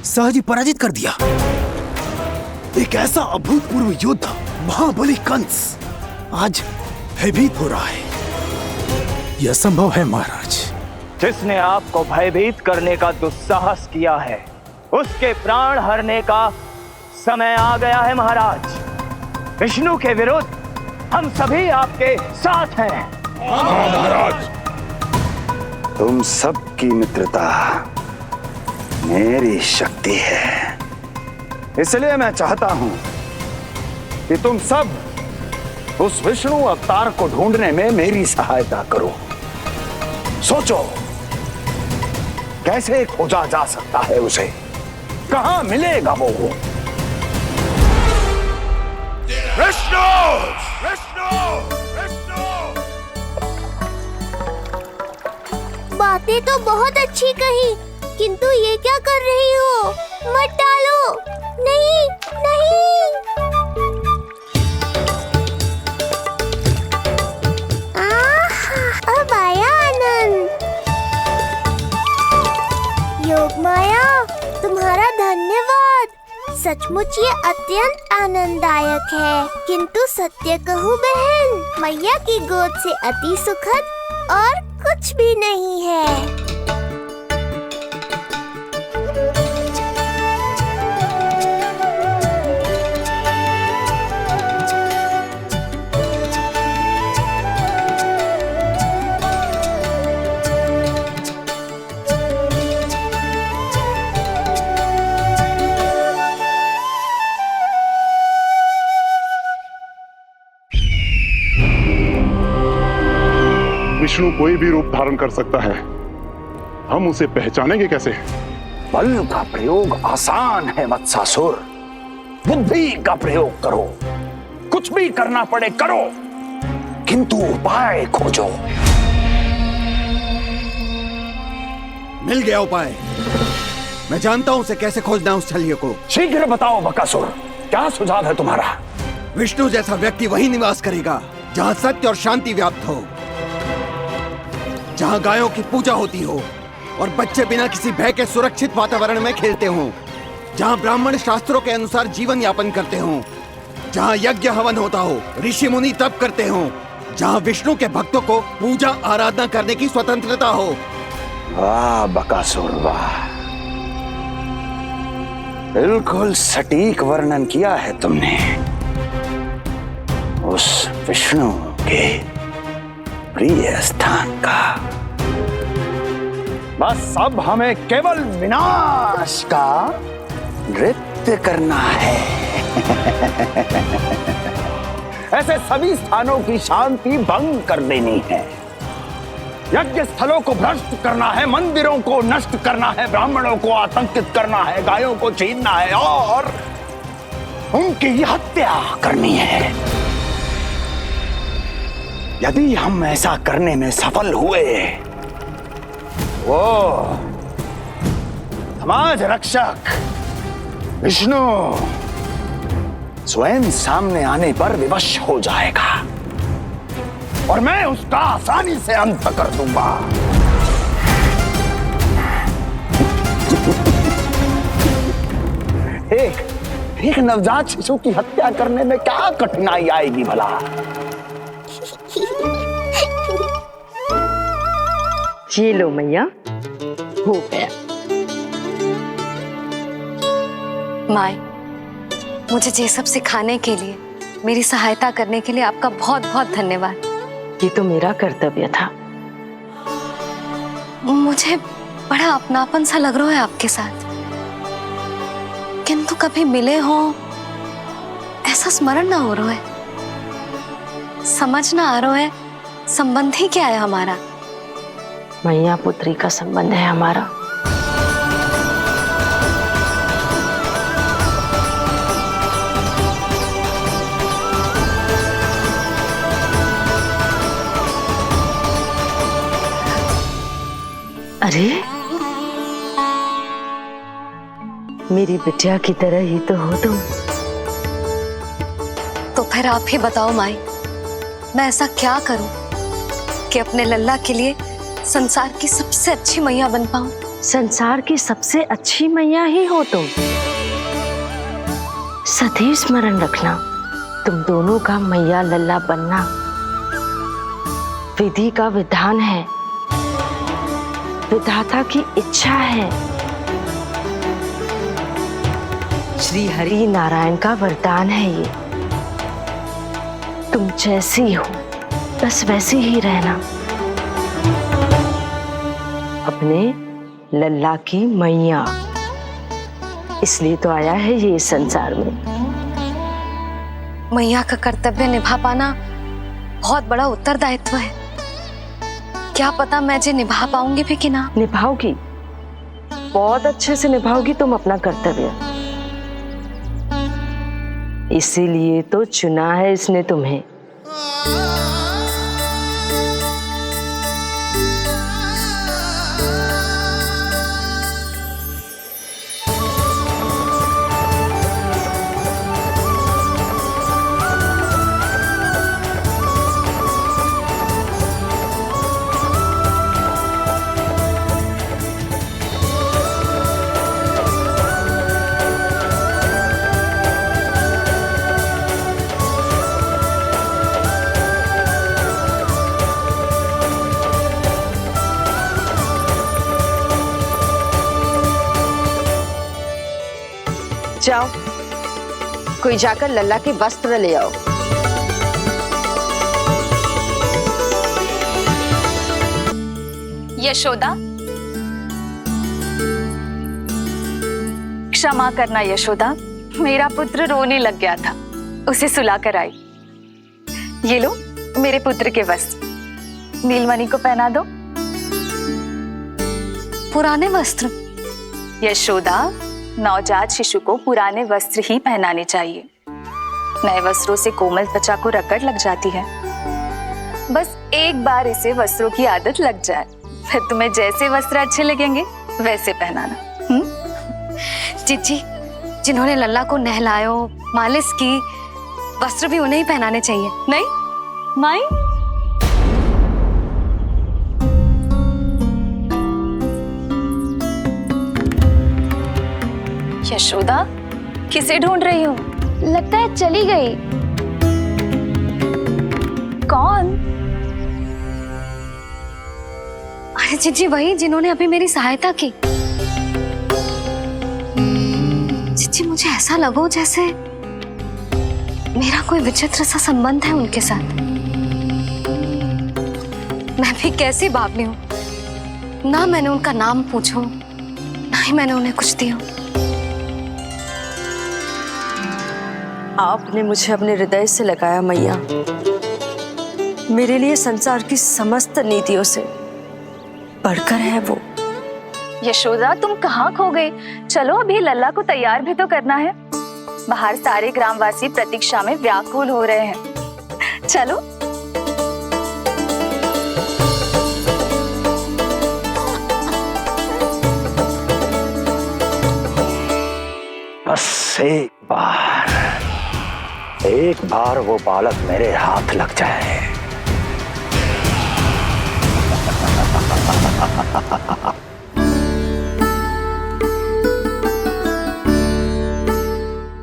सहज ही पराजित कर दिया। एक ऐसा अभूतपूर्व योद्धा महाबली कंस आज भयभीत हो रहा है। यह संभव है महाराज। जिसने आपको भयभीत करने का दुस्साहस किया है उसके प्राण हरने का समय आ गया है महाराज। विष्णु के विरुद्ध हम सभी आपके साथ हैं। महाराज, तुम सबकी मित्रता मेरी शक्ति है, इसलिए मैं चाहता हूं कि तुम सब उस विष्णु अवतार को ढूंढने में मेरी सहायता करो। सोचो कैसे खोजा जा सकता है उसे, कहां मिलेगा वो? विष्णु! विष्णु! विष्णु! बातें तो बहुत अच्छी कही, किंतु ये क्या कर रही हो? मत डालो। नहीं नहीं। अब आया आनंद। योग माया, तुम्हारा धन्यवाद। सचमुच ये अत्यंत आनंददायक है। किंतु सत्य कहूँ बहन, मैया की गोद से अति सुखद और कुछ भी नहीं है। विष्णु कोई भी रूप धारण कर सकता है, हम उसे पहचानेंगे कैसे? बल का प्रयोग आसान है वत्सासुर, बुद्धि का प्रयोग करो। कुछ भी करना पड़े करो, किंतु उपाय खोजो। मिल गया उपाय। मैं जानता हूं उसे कैसे खोजना है, उस छलिए को। शीघ्र बताओ बकासुर, क्या सुझाव है तुम्हारा? विष्णु जैसा व्यक्ति वहीं निवास करेगा जहां सत्य और शांति व्याप्त हो, जहां गायों की पूजा होती हो और बच्चे बिना किसी भय के सुरक्षित वातावरण में खेलते हों, जहां ब्राह्मण शास्त्रों के अनुसार जीवन यापन करते हों, जहां यज्ञ हवन होता हो, ऋषि मुनि तप करते हों, जहां विष्णु के भक्तों को पूजा आराधना करने की स्वतंत्रता हो। वाह बकासुर वाह, बिल्कुल सटीक वर्णन किया है तुमने उस विष्णु के प्रिय स्थान का। बस अब हमें केवल विनाश का नृत्य करना है। ऐसे सभी स्थानों की शांति भंग कर देनी है, यज्ञ स्थलों को भ्रष्ट करना है, मंदिरों को नष्ट करना है, ब्राह्मणों को आतंकित करना है, गायों को छीनना है और उनकी हत्या करनी है। यदि हम ऐसा करने में सफल हुए, वो समाज रक्षक विष्णु स्वयं सामने आने पर विवश हो जाएगा और मैं उसका आसानी से अंत कर दूंगा। एक नवजात शिशु की हत्या करने में क्या कठिनाई आएगी भला? ये लो मैया, हो गया। माय, मुझे ये सब सिखाने के लिए, मेरी सहायता करने के लिए आपका बहुत बहुत धन्यवाद। ये तो मेरा कर्तव्य था। मुझे बड़ा अपनापन सा लग रहा है आपके साथ, किंतु कभी मिले हो ऐसा स्मरण ना हो रहा है, समझ ना आ रहा है संबंध ही क्या है हमारा। मैया पुत्री का संबंध है हमारा। अरे मेरी बिटिया की तरह ही तो हो तुम। तो फिर आप ही बताओ माई, मैं ऐसा क्या करूं कि अपने लल्ला के लिए संसार की सबसे अच्छी मैया बन पाऊं? संसार की सबसे अच्छी मैया ही हो तुम। सदैव स्मरण रखना, तुम दोनों का मैया लल्ला बनना विधि का विधान है, विधाता की इच्छा है, श्री हरि नारायण का वरदान है ये। तुम जैसी हो बस वैसी ही रहना, अपने लल्ला की मैया। इसलिए तो आया है ये इस संसार में। मैया का कर्तव्य निभा पाना बहुत बड़ा उत्तरदायित्व है। क्या पता मैं जे निभा पाऊंगी भी कि ना। निभाओगी, बहुत अच्छे से निभाओगी तुम अपना कर्तव्य। इसीलिए तो चुना है इसने तुम्हें। जाओ, कोई जाकर लल्ला के वस्त्र ले आओ। यशोदा, क्षमा करना यशोदा, मेरा पुत्र रोने लग गया था, उसे सुला कर आई। ये लो मेरे पुत्र के वस्त्र, नीलमणि को पहना दो। पुराने वस्त्र? यशोदा, नवजात शिशु को पुराने वस्त्र ही पहनाने चाहिए। नए वस्त्रों से कोमल त्वचा को रगड़ लग जाती है। बस एक बार इसे वस्त्रों की आदत लग जाए, फिर तुम्हें जैसे वस्त्र अच्छे लगेंगे वैसे पहनाना। जीजी, जिन्होंने लल्ला को नहलायो, मालिश की, वस्त्र भी उन्हें ही पहनाने चाहिए, नहीं माई? यशोदा, किसे ढूंढ रही हो? लगता है चली गई। कौन? अरे जीजी, वही जिन्होंने अभी मेरी सहायता की। जीजी, मुझे ऐसा लगो जैसे मेरा कोई विचित्र सा संबंध है उनके साथ। मैं भी कैसी बावली हूँ, ना मैंने उनका नाम पूछो, ना ही मैंने उन्हें कुछ दिया। आपने मुझे अपने हृदय से लगाया मैया, मेरे लिए संसार की समस्त नीतियों से बढ़कर है वो। यशोदा, तुम कहाँ खो गई? चलो अभी लल्ला को तैयार भी तो करना है। बाहर सारे ग्रामवासी प्रतीक्षा में व्याकुल हो रहे हैं। चलो। बस एक बार वो बालक मेरे हाथ लग जाए।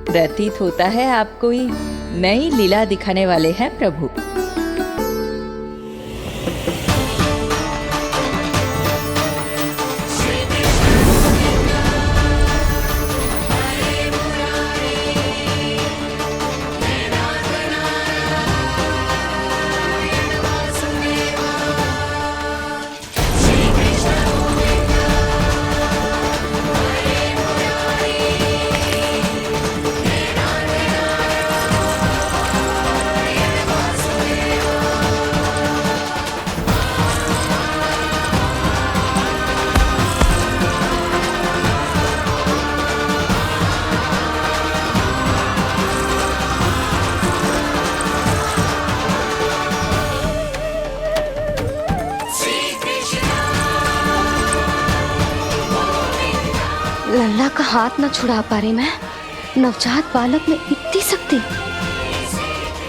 प्रतीत होता है आप कोई नई लीला दिखाने वाले हैं प्रभु। लल्ला का हाथ न छुड़ा पा रही मैं। नवजात बालक में इतनी शक्ति।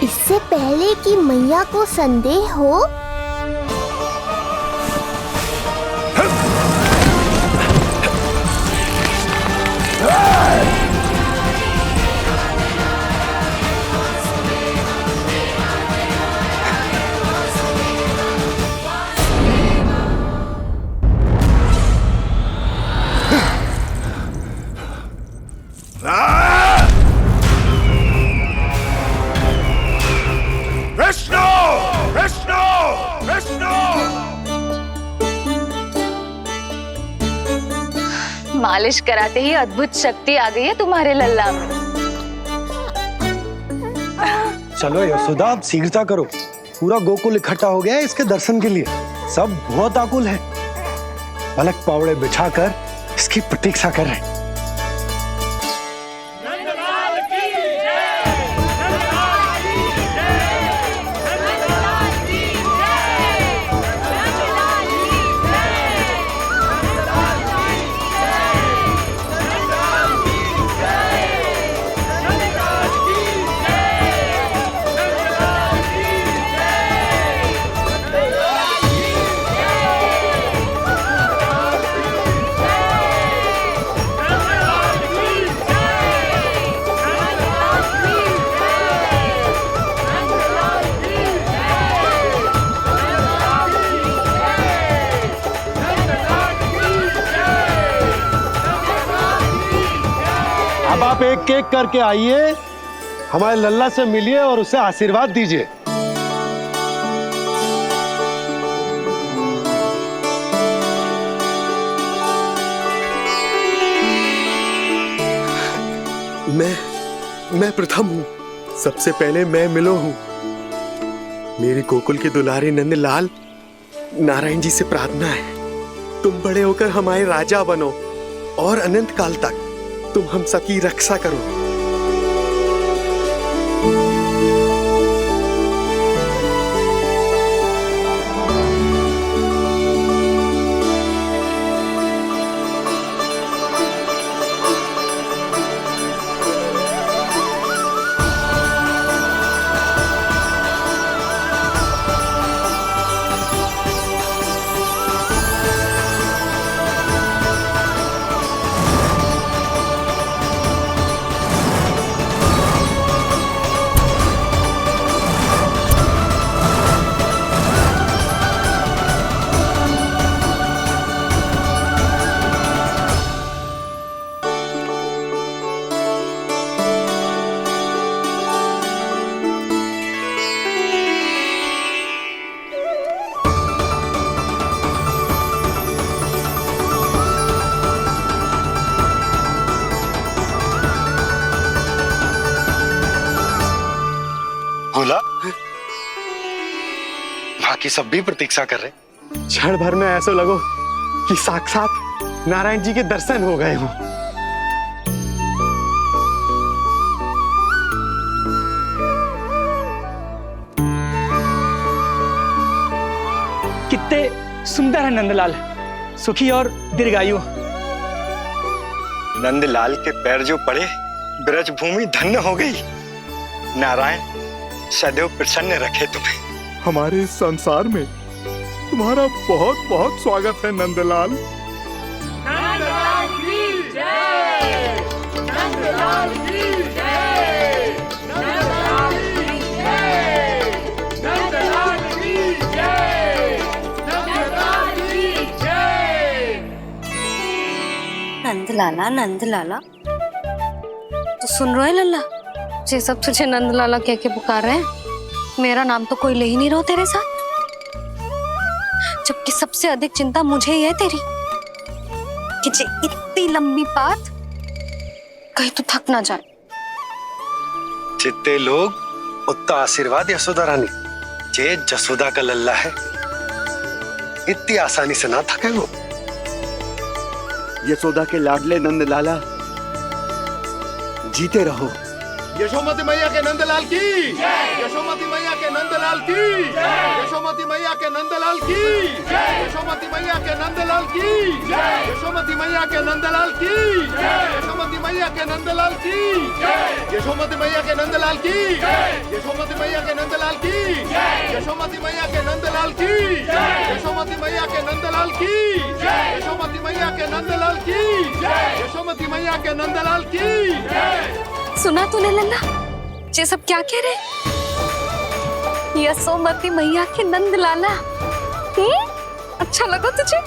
इससे पहले कि मैया को संदेह हो, मालिश कराते ही अद्भुत शक्ति आ गई है तुम्हारे लल्ला में। चलो यशोदा, अब शीघ्रता करो। पूरा गोकुल इकट्ठा हो गया है इसके दर्शन के लिए। सब बहुत आकुल है। पलक पावड़े बिछाकर इसकी प्रतीक्षा कर रहे हैं। अब आप एक एक करके आइए, हमारे लल्ला से मिलिए और उसे आशीर्वाद दीजिए। मैं प्रथम हूँ। सबसे पहले मैं मिलो हूँ। मेरी गोकुल के दुलारे नंदलाल, नारायण जी से प्रार्थना है, तुम बड़े होकर हमारे राजा बनो और अनंत काल तक तुम हम सबकी रक्षा करो। बोला, बाकी सब भी प्रतीक्षा कर रहे। क्षण भर में ऐसा लगो कि साक्षात नारायण जी के दर्शन हो गए हो। कितने सुंदर है नंदलाल, सुखी और दीर्घायु। नंदलाल के पैर जो पड़े, ब्रज भूमि धन्य हो गई। नारायण सदैव प्रसन्न रखे तुम्हें। हमारे इस संसार में तुम्हारा बहुत बहुत स्वागत है नंदलाल। नंदलाल की जय, नंदलाल की जय, नंदलाल की जय, नंदलाल की जय, नंदलाल की जय। नंदलाला, नंदलाला, तो सुन रहे लल्ला, ये सब तुझे नंदलाला कह के पुकार रहे हैं। मेरा नाम तो कोई ले ही नहीं रहा तेरे साथ, जबकि सबसे अधिक चिंता मुझे ही है तेरी कि जे इतनी लंबी बात कहीं तो थक ना जाए। जितने लोग उतना आशीर्वाद यशोदा रानी। जे जसोदा का लल्ला है, इतनी आसानी से ना थके वो। यशोदा के लाडले नंदलाला, जीते रहो। यशोमती मैया के नंदलाल की जय, यशोमती मैया के नंदलाल की जय, यशोमती मैया के नंदलाल की जय, यशोमती मैया के नंदलाल की जय, यशोमती मैया के नंदलाल की जय, यशोमती मैया के के नंदलाल की जय, यशोमती मैया के नंदलाल की जय, यशोमती मैया के नंदलाल की जय, यशोमती मैया के नंदलाल की जय, यशोमती मैया के नंदलाल की जय, यशोमती मैया के नंदलाल की जय, यशोमती मैया के नंदलाल की जय। सुना तूने लल्ला, ये सब क्या कह रहे? यशोमती मैया के नंद लाला। अच्छा लगा तुझे?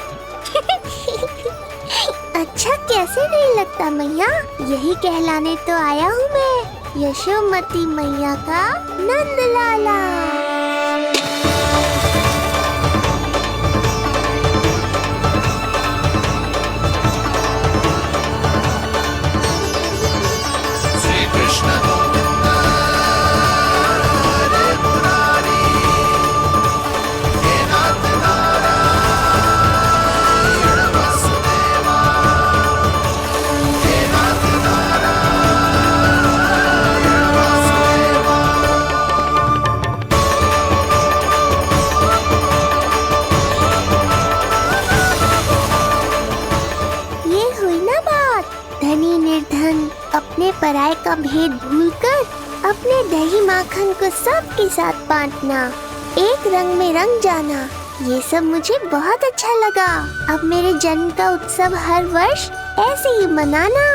अच्छा कैसे नहीं लगता मैया, यही कहलाने तो आया हूँ मैं, यशोमती मैया का नंद लाला। श्री कृष्ण अपने पराये का भेद भूलकर अपने दही माखन को सबके साथ बांटना, एक रंग में रंग जाना, ये सब मुझे बहुत अच्छा लगा। अब मेरे जन्म का उत्सव हर वर्ष ऐसे ही मनाना।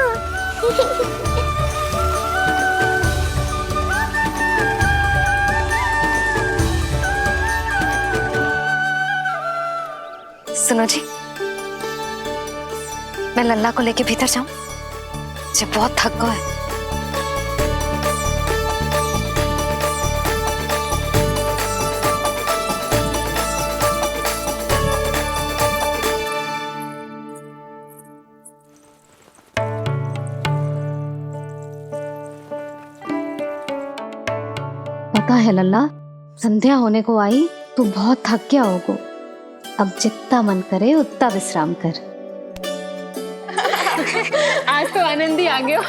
सुनो जी, मैं लल्ला को लेके भीतर जाऊं? मुझे बहुत थक गया है। पता है लल्ला, संध्या होने को आई तो बहुत थक गया होगो। अब जितना मन करे उतना विश्राम कर। आज तो आनंद ही आ गया।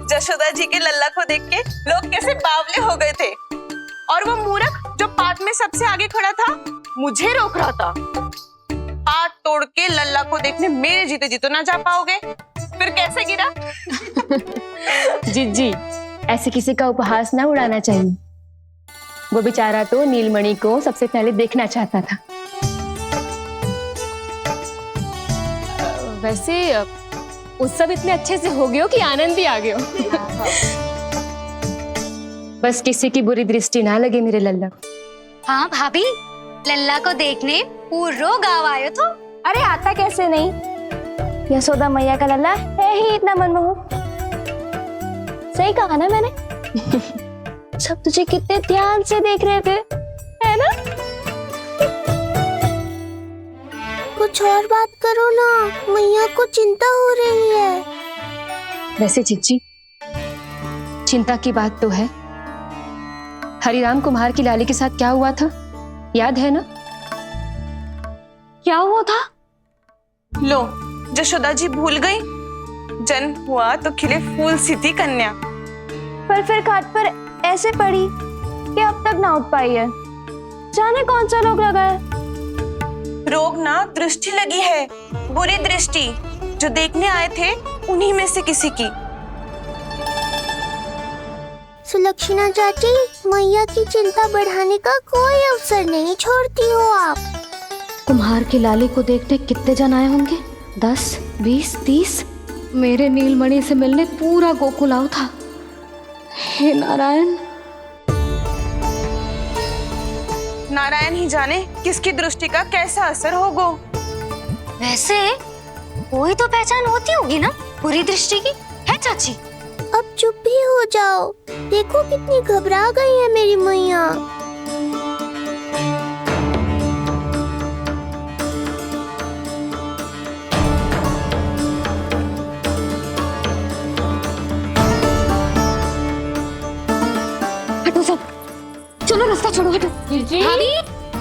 जशोदा जी के लल्ला को देख के लोग कैसे बावले हो गए थे, और वो मूर्ख जो पात में सबसे आगे खड़ा था मुझे रोक रहा था। हाथ तोड़ के लल्ला को देखने मेरे जीते जी तो ना जा पाओगे, फिर कैसे गिरा? जिज्जी, ऐसे किसी का उपहास ना उड़ाना चाहिए। वो बेचारा तो नीलमणि को सबसे पहले देखना चाहता था। वैसे उत्सव इतने अच्छे से हो गयो कि आनंद ही आ गयो। बस किसी की बुरी दृष्टि ना लगे मेरे लल्ला को। हाँ भाभी, लल्ला को देखने पूरो गांव आयो तो। अरे आता कैसे नहीं, यशोदा मैया का लल्ला है ही इतना मनमोहक। सही कहा ना मैंने? सब तुझे कितने ध्यान से देख रहे थे, है ना? कुछ और बात करो ना, मैया को चिंता हो रही है। वैसे चिच्ची, चिंता की बात तो है। हरिराम कुम्हार की लाली के साथ क्या हुआ था, याद है ना? क्या हुआ था? लो, जशोदा जी भूल गई। जन्म हुआ तो खिले फूल सी थी कन्या, पर फिर खाट पर ऐसे पड़ी कि अब तक ना उठ पाई है। जाने कौन सा रोग लगा है। रोग ना दृष्टि लगी है, बुरी दृष्टि, जो देखने आए थे उन्हीं में से किसी की। सुलक्षणा चाची, मैया की चिंता बढ़ाने का कोई अवसर नहीं छोड़ती हो आप। कुम्हार की लाली को देखने कितने जन आए होंगे? 10, 20, 30। मेरे नीलमणि से मिलने पूरा गोकुल आओ था। हे नारायण, नारायण ही जाने किसकी दृष्टि का कैसा असर होगा। वैसे कोई तो पहचान होती होगी ना बुरी दृष्टि की, है चाची? अब चुप भी हो जाओ, देखो कितनी घबरा गई है मेरी मैया। हटो सब, चलो रास्ता छोड़ो, हटो। जिज्जी, भाभी,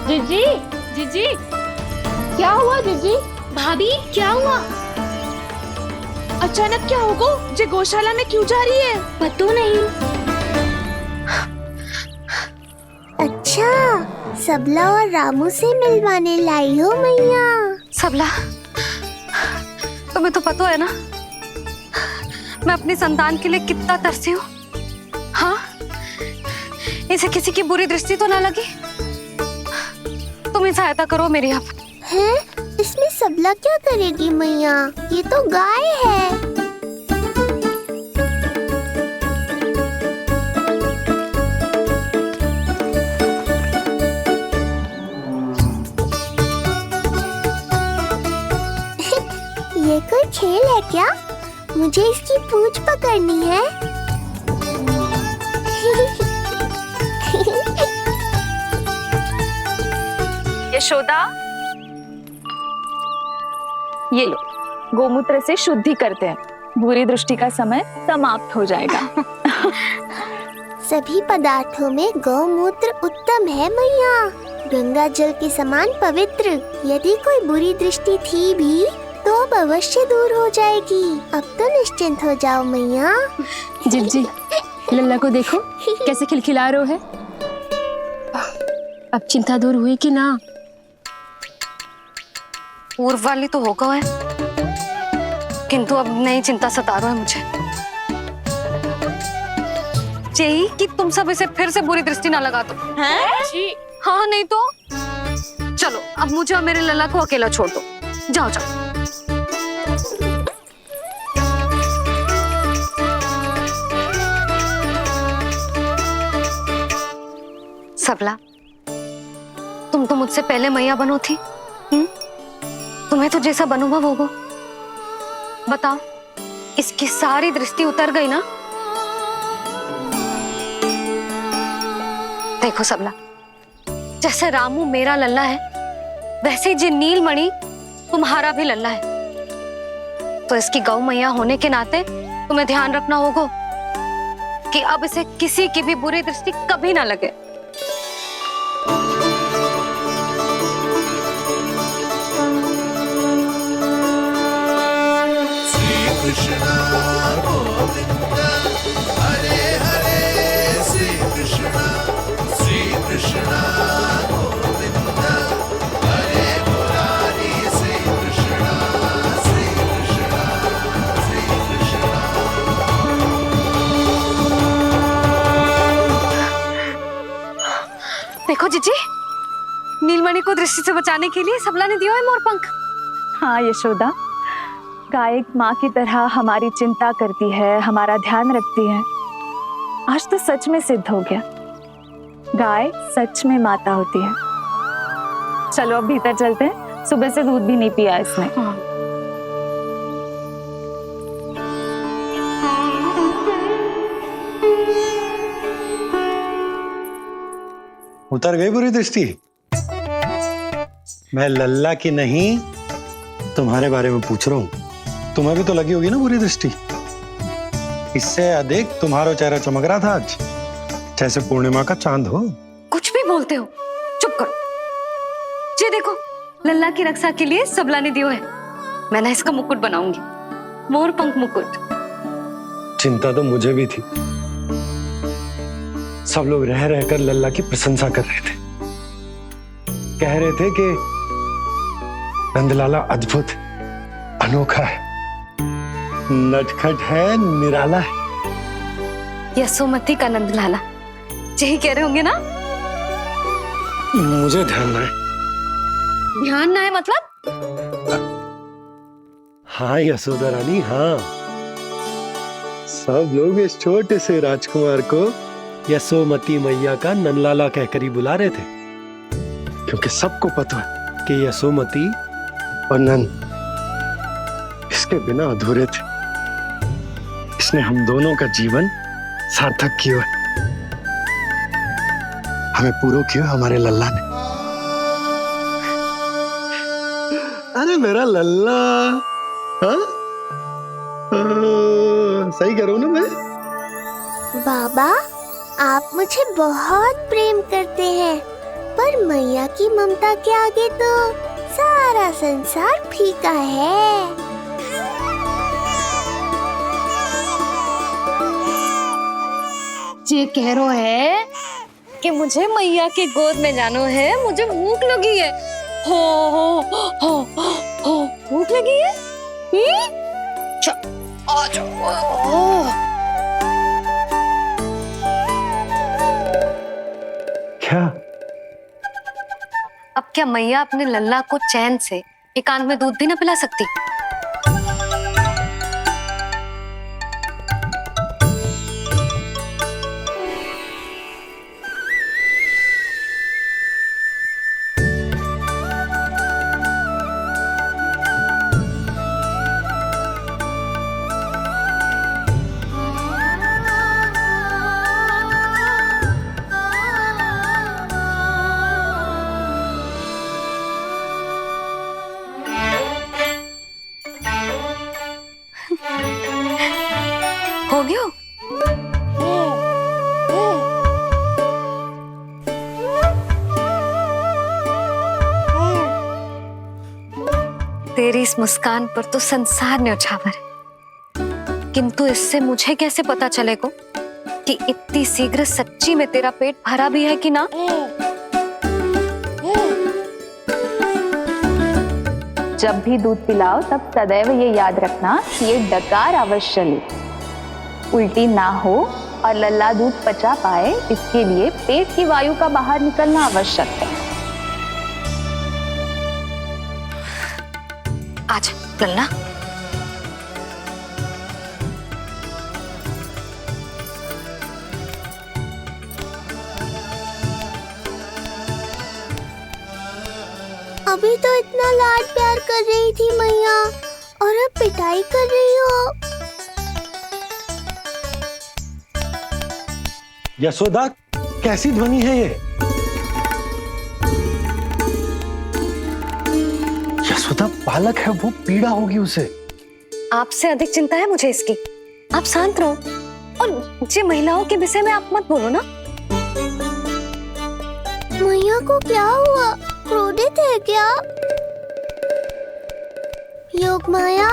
जिज्जी, जिज्जी, क्या हुआ जिज्जी? भाभी क्या हुआ? अचानक क्या होगा? जे गौशाला में क्यों जा रही है? पता नहीं। अच्छा, सबला और रामू से मिलवाने लाई हो मैया। सबला, तुम्हें तो पता है ना मैं अपनी संतान के लिए कितना तरसी हूँ। हाँ, इसे किसी की बुरी दृष्टि तो ना लगी। तुम ही सहायता करो मेरी अब। हैं? इसमें सबला क्या करेगी मैया? ये तो गाय है। ये कोई खेल है क्या? मुझे इसकी पूंछ पकड़नी है। यशोदा, ये लो, गोमूत्र से शुद्धि करते हैं, बुरी दृष्टि का समय समाप्त हो जाएगा। सभी पदार्थों में गौमूत्र उत्तम है मैया, गंगा जल के समान पवित्र। यदि कोई बुरी दृष्टि थी भी तो अब अवश्य दूर हो जाएगी। अब तो निश्चिंत हो जाओ मैया। जी, लल्ला को देखो कैसे खिलखिला रहे है। अब चिंता दूर हुई कि ना? पूर्व वाली तो होगा है, किंतु अब नई चिंता सता रहा है मुझे। यही कि तुम सब इसे फिर से बुरी दृष्टि ना लगा दो। हैं? जी हाँ, नहीं तो चलो अब मुझे और मेरे लल्ला को अकेला छोड़ दो। जाओ जाओ। सबला, तुम तो मुझसे पहले मैया बनो थी। तुम्हें तो जैसा अनुभव होगा। बताओ, इसकी सारी दृष्टि उतर गई ना? देखो सबला, जैसे रामू मेरा लल्ला है, वैसे जी नीलमणि तुम्हारा भी लल्ला है। तो इसकी गौ मैया होने के नाते तुम्हें ध्यान रखना होगा कि अब इसे किसी की भी बुरी दृष्टि कभी ना लगे। कृष्णा गोविंद हरे हरे श्री कृष्णा गोविंद हरे मुरारी श्री कृष्णा देखो जीजी, नीलमणि को दृष्टि से बचाने के लिए सबला ने दिया है मोरपंख। हाँ यशोदा, गाय माँ की तरह हमारी चिंता करती है, हमारा ध्यान रखती है। आज तो सच में सिद्ध हो गया, गाय सच में माता होती है। चलो अब भीतर चलते हैं, सुबह से दूध भी नहीं पिया इसने। उतर गई बुरी दृष्टि? मैं लल्ला की नहीं तुम्हारे बारे में पूछ रहा हूं। तुम्हें भी तो लगी होगी ना बुरी दृष्टि? इससे अधिक तुम्हारा चेहरा चमक रहा था आज, जैसे पूर्णिमा का चांद हो। कुछ भी बोलते हो, चुप करो। ये देखो, लल्ला की रक्षा के लिए सबला ने दियो है। मैं ना इसका मुकुट बनाऊंगी, मोरपंख मुकुट। चिंता तो मुझे भी थी। सब लोग रह रहकर लल्ला की प्रशंसा कर रहे थे, कह रहे थे कि नंदलाला अद्भुत, अनोखा है, नटखट है, निराला है। यशोमती का नंदलाला, यही कह रहे होंगे ना? मुझे ध्यान ना है। ध्यान ना है मतलब? हाँ यशोदा रानी, हाँ। सब लोग इस छोटे से राजकुमार को यशोमती मैया का नंदलाला कहकर ही बुला रहे थे, क्योंकि सबको पता है कि यशोमती और नंद इसके बिना अधूरे थे। इसने हम दोनों का जीवन सार्थक किया है। हमें पूरा किया हमारे लल्ला ने। अरे मेरा लल्ला, हाँ? सही कह रहा हूं ना मैं? बाबा, आप मुझे बहुत प्रेम करते हैं, पर मैया की ममता के आगे तो सारा संसार फीका है। ये कह रो है कि मुझे मैया के गोद में जानो है, मुझे भूख लगी है। हो भूख लगी है? आ जाओ। क्या? अब क्या मैया अपने लल्ला को चैन से एकांत में दूध भी ना पिला सकती? हो गया? तेरी इस मुस्कान पर तो संसार न्यौछावर है, किंतु इससे मुझे कैसे पता चलेगा कि इतनी शीघ्र सच्ची में तेरा पेट भरा भी है कि ना? जब भी दूध पिलाओ तब सदैव ये याद रखना कि ये डकार अवश्य ले, उल्टी ना हो और लल्ला दूध पचा पाए, इसके लिए पेट की वायु का बाहर निकलना आवश्यक है। आजा लल्ला। अभी तो इतना लाड प्यार कर रही थी मैया, और अब पिटाई कर रही हो। यशोदा, कैसी ध्वनि है ये? यशोदा, बालक है वो, पीड़ा होगी उसे। आपसे अधिक चिंता है मुझे इसकी। आप शांत रहो, और ये महिलाओं के विषय में आप मत बोलो ना। मैया को क्या हुआ? क्रोधित है क्या? योग माया,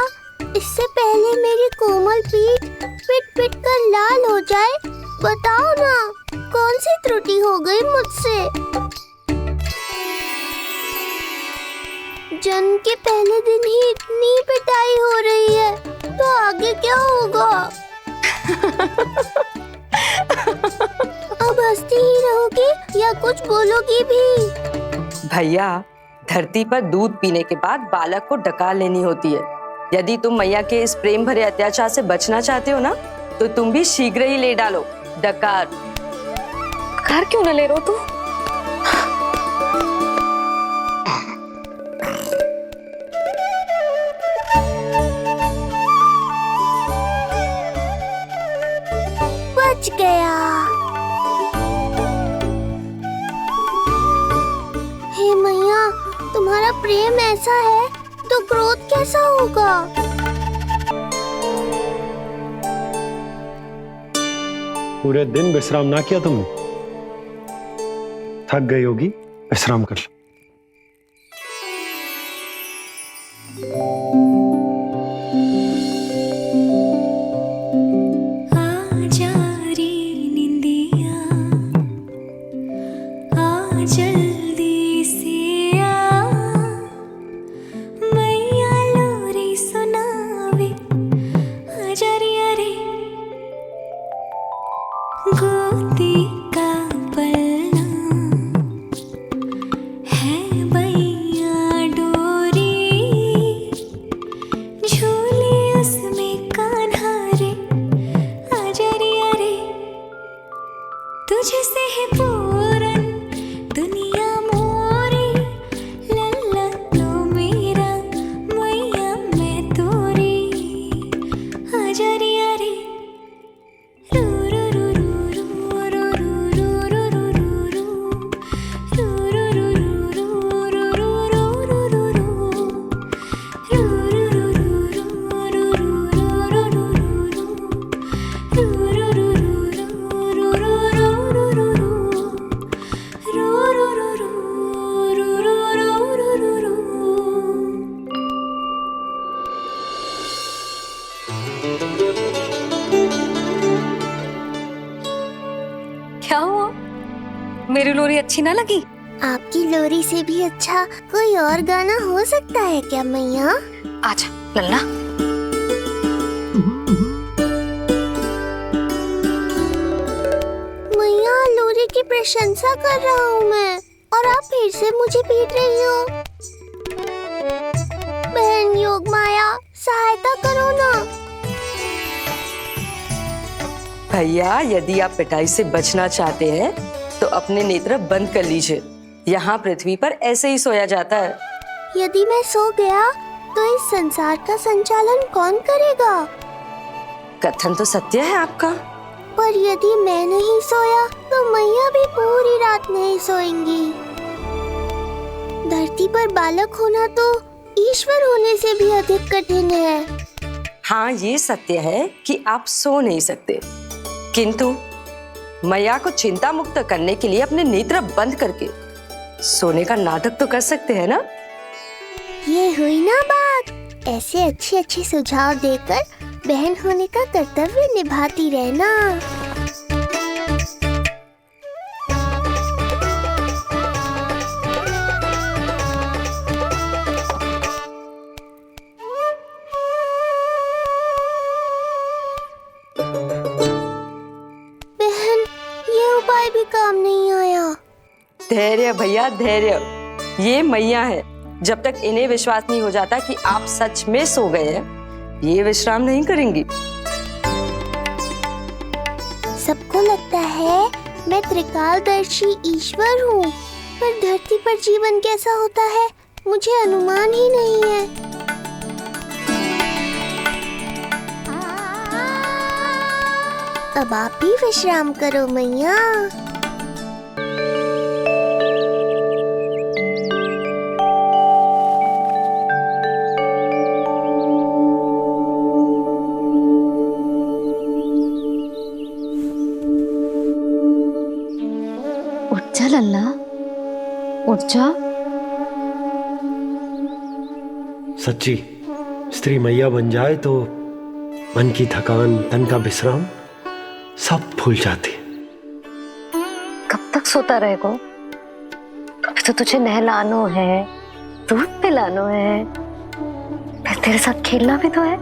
इससे पहले मेरी कोमल पीठ पिट पिट कर लाल हो जाए, बताओ ना कौन सी त्रुटि हो गई मुझसे? जन्म के पहले दिन ही इतनी पिटाई हो रही है, तो आगे क्या होगा? अब हंसती ही रहोगी या कुछ बोलोगी भी? भैया, धरती पर दूध पीने के बाद बालक को डकार लेनी होती है। यदि तुम मैया के इस प्रेम भरे अत्याचार से बचना चाहते हो ना, तो तुम भी शीघ्र ही ले डालो डकार। डकार क्यों न ले रहे हो तुम? बच गया। हे मैया, तुम्हारा प्रेम ऐसा है तो क्रोध कैसा होगा? पूरे दिन विश्राम ना किया तुमने? थक गई होगी, विश्राम कर लो। क्या हुआ? मेरी लोरी अच्छी ना लगी? आपकी लोरी से भी अच्छा कोई और गाना हो सकता है क्या मैया? आजा लल्ला। मैया, लोरी की प्रशंसा कर रहा हूँ मैं, और आप फिर से मुझे पीट रही हो। बहन योगमाया, सहायता करो ना। भैया, यदि आप पिटाई से बचना चाहते हैं तो अपने नेत्र बंद कर लीजिए। यहाँ पृथ्वी पर ऐसे ही सोया जाता है। यदि मैं सो गया तो इस संसार का संचालन कौन करेगा? कथन तो सत्य है आपका। पर यदि मैं नहीं सोया तो मैया भी पूरी रात नहीं सोएंगी। धरती पर बालक होना तो ईश्वर होने से भी अधिक कठिन है। हाँ, ये सत्य है कि आप सो नहीं सकते, किंतु मैया को चिंता मुक्त करने के लिए अपने नेत्र बंद करके सोने का नाटक तो कर सकते हैं ना? ये हुई ना बात। ऐसे अच्छे अच्छे सुझाव देकर बहन होने का कर्तव्य निभाती रहना। बहन, ये उपाय भी काम नहीं आया। धैर्य भैया, धैर्य। ये मैया है, जब तक इन्हें विश्वास नहीं हो जाता कि आप सच में सो गए हैं, ये विश्राम नहीं करेंगी। सबको लगता है मैं त्रिकालदर्शी ईश्वर हूँ, पर धरती पर जीवन कैसा होता है मुझे अनुमान ही नहीं है। अब आप भी विश्राम करो मैया। उठ जा लल्ला, उठ जा। सच्ची स्त्री मैया बन जाए तो मन की थकान, तन का विश्राम सब भूल जाती। कब तक सोता रहेगा? अभी तो तुझे नहलानो है, दूध पिलानो है, फिर तेरे साथ खेलना भी तो है।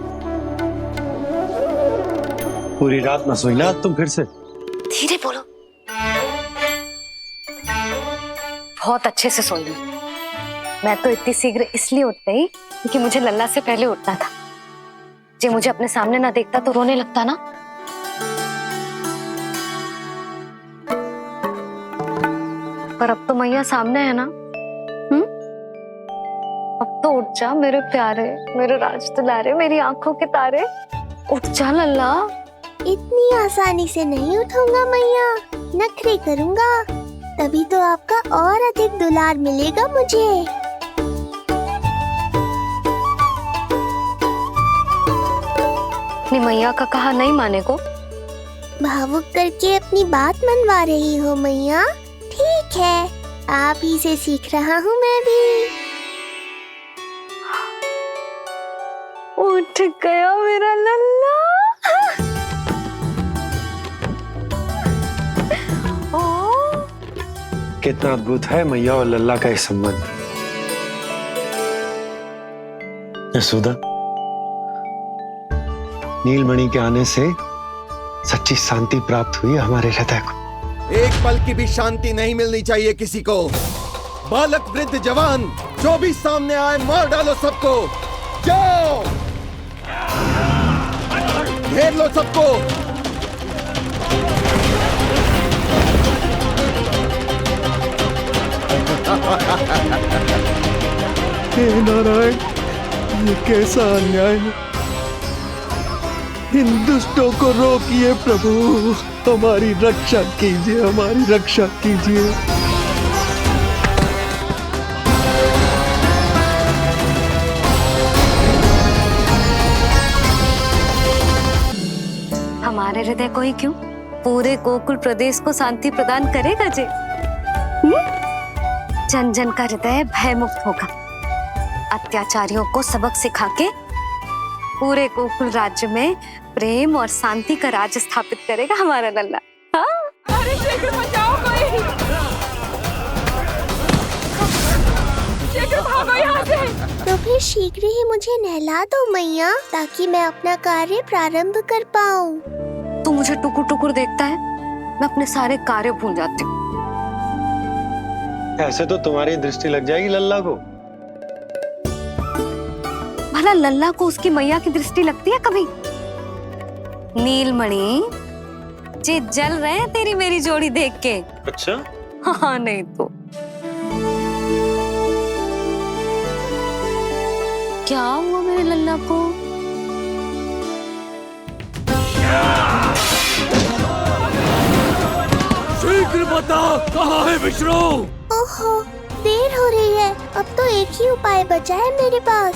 पूरी रात न सोई ना तुम फिर से? धीरे बोलो। बहुत अच्छे से सोई। मैं तो इतनी शीघ्र इसलिए उठ गई क्योंकि मुझे लल्ला से पहले उठना था। जो मुझे अपने सामने ना देखता तो रोने लगता ना। पर अब तो मैया सामने है ना। अब तो उठ जा मेरे प्यारे, मेरे राज दुलारे, मेरी आंखों के तारे। उठ जा लल्ला। इतनी आसानी से नहीं उठूंगा मैया, नखरे करूंगा, तभी तो आपका और अधिक दुलार मिलेगा मुझे। अपनी मैया का कहा नहीं माने को? भावुक करके अपनी बात मनवा रही हो मैया। ठीक है, आप ही से सीख रहा हूँ मैं भी। उठ गया मेरा लल्ला। कितना अद्भुत है मैया और लल्ला का ये संबंध। यशोदा, नीलमणि के आने से सच्ची शांति प्राप्त हुई हमारे हृदय को। एक पल की भी शांति नहीं मिलनी चाहिए किसी को। बालक, वृद्ध, जवान, जो भी सामने आए मार डालो सबको। जाओ, घेर लो सबको। हे नारायण, ये कैसा अन्याय है। इन दुष्टों को रोकिए प्रभु, हमारी रक्षा कीजिए, हमारी रक्षा कीजिए। हमारे हृदय को ही क्यों, पूरे गोकुल प्रदेश को शांति प्रदान करेगा जी। जन जन का हृदय भय मुक्त होगा। अत्याचारियों को सबक सिखा के पूरे गोकुल राज्य में प्रेम और शांति का राज स्थापित करेगा हमारा लल्ला। हाँ? अरे शीघ्र बचाओ कोई, शीघ्र भागो यहाँ से। तो फिर शीघ्र ही मुझे नहला दो मैया, ताकि मैं अपना कार्य प्रारंभ कर पाऊँ। तू मुझे टुकुर टुकुर देखता है, मैं अपने सारे कार्य भूल जाती हूँ। ऐसे तो तुम्हारी दृष्टि लग जाएगी लल्ला को। भला लल्ला को उसकी मैया की दृष्टि लगती है कभी? नीलमणि जी जल रहे हैं तेरी मेरी जोड़ी देख के। अच्छा? हाँ नहीं तो क्या हुआ मेरे लल्ला को? शीघ्र बता, कहाँ है विष्णु? ओहो, देर हो रही है। अब तो एक ही उपाय बचा है मेरे पास।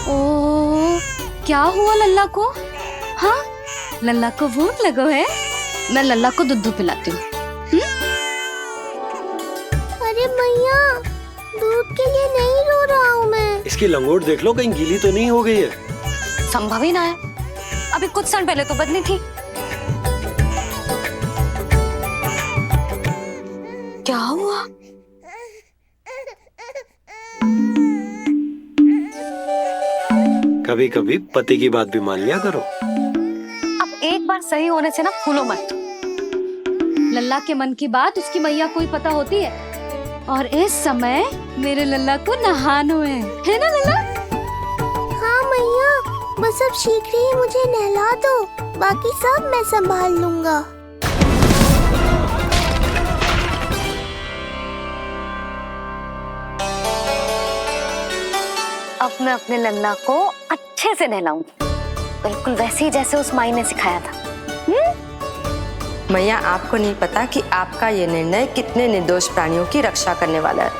ओ, क्या हुआ लल्ला को? हाँ, लल्ला को भूख लगो है? मैं लल्ला को दूध पिलाती हूँ। अरे मैया, दूध के लिए नहीं रो रहा हूँ मैं। इसकी लंगोट देख लो, कहीं गीली तो नहीं हो गई है। संभव ही ना है, अभी कुछ क्षण पहले तो बदली थी। क्या हुआ? कभी कभी पति की बात भी मान लिया करो। अब एक बार सही होने से ना फूलो मत। लल्ला के मन की बात उसकी मैया को ही पता होती है, और इस समय मेरे लल्ला को नहानो है ना लल्ला? हाँ मैया, बस अब शीघ्र ही मुझे नहला दो, बाकी सब मैं संभाल लूंगा। अब मैं अपने लल्ला को अच्छे से नहलाऊंगी, बिल्कुल वैसे ही जैसे उस माई ने सिखाया था। मैया, आपको नहीं पता कि आपका ये निर्णय कितने निर्दोष प्राणियों की रक्षा करने वाला है,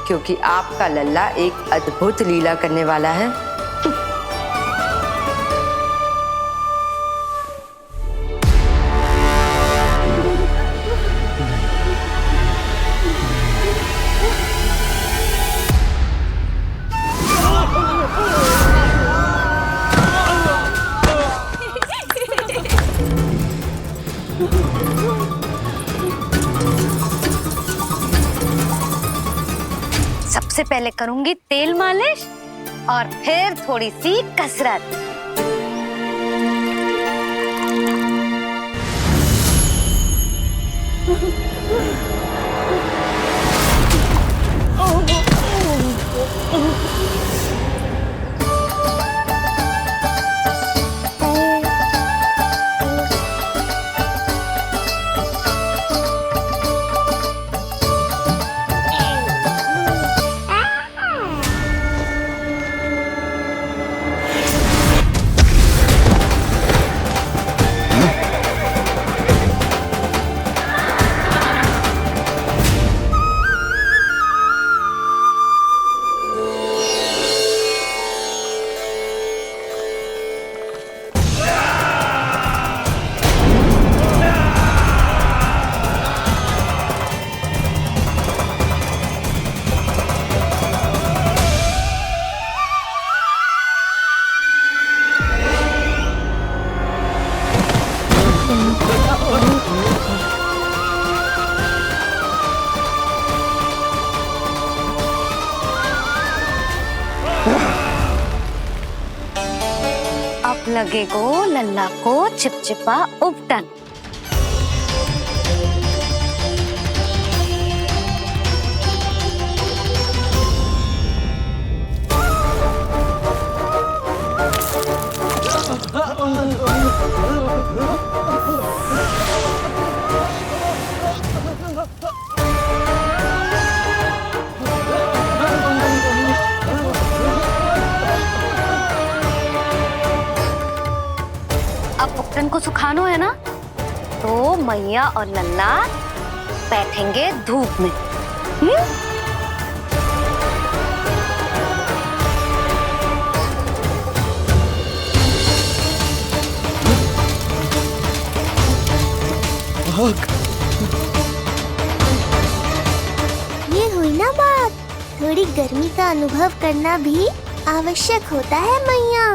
क्योंकि आपका लल्ला एक अद्भुत लीला करने वाला है। सबसे पहले करूंगी तेल मालिश और फिर थोड़ी सी कसरत। अब लगेगो लल्ला को चिपचिपा उपटन। अब उपटन को सुखानो है ना, तो मैया और लल्ला बैठेंगे धूप में। ये हुई ना बात, थोड़ी गर्मी का अनुभव करना भी आवश्यक होता है मैया।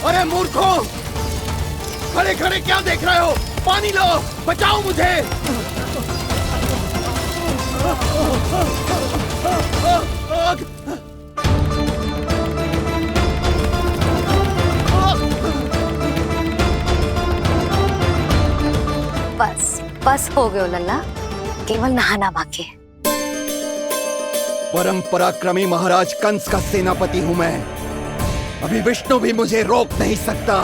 अरे मूर्खों, खड़े खड़े क्या देख रहे हो? पानी लो, बचाओ मुझे। बस बस हो गयो लल्ला, केवल नहाना बाकी है। परम पराक्रमी महाराज कंस का सेनापति हूं मैं। अभी विष्णु भी मुझे रोक नहीं सकता।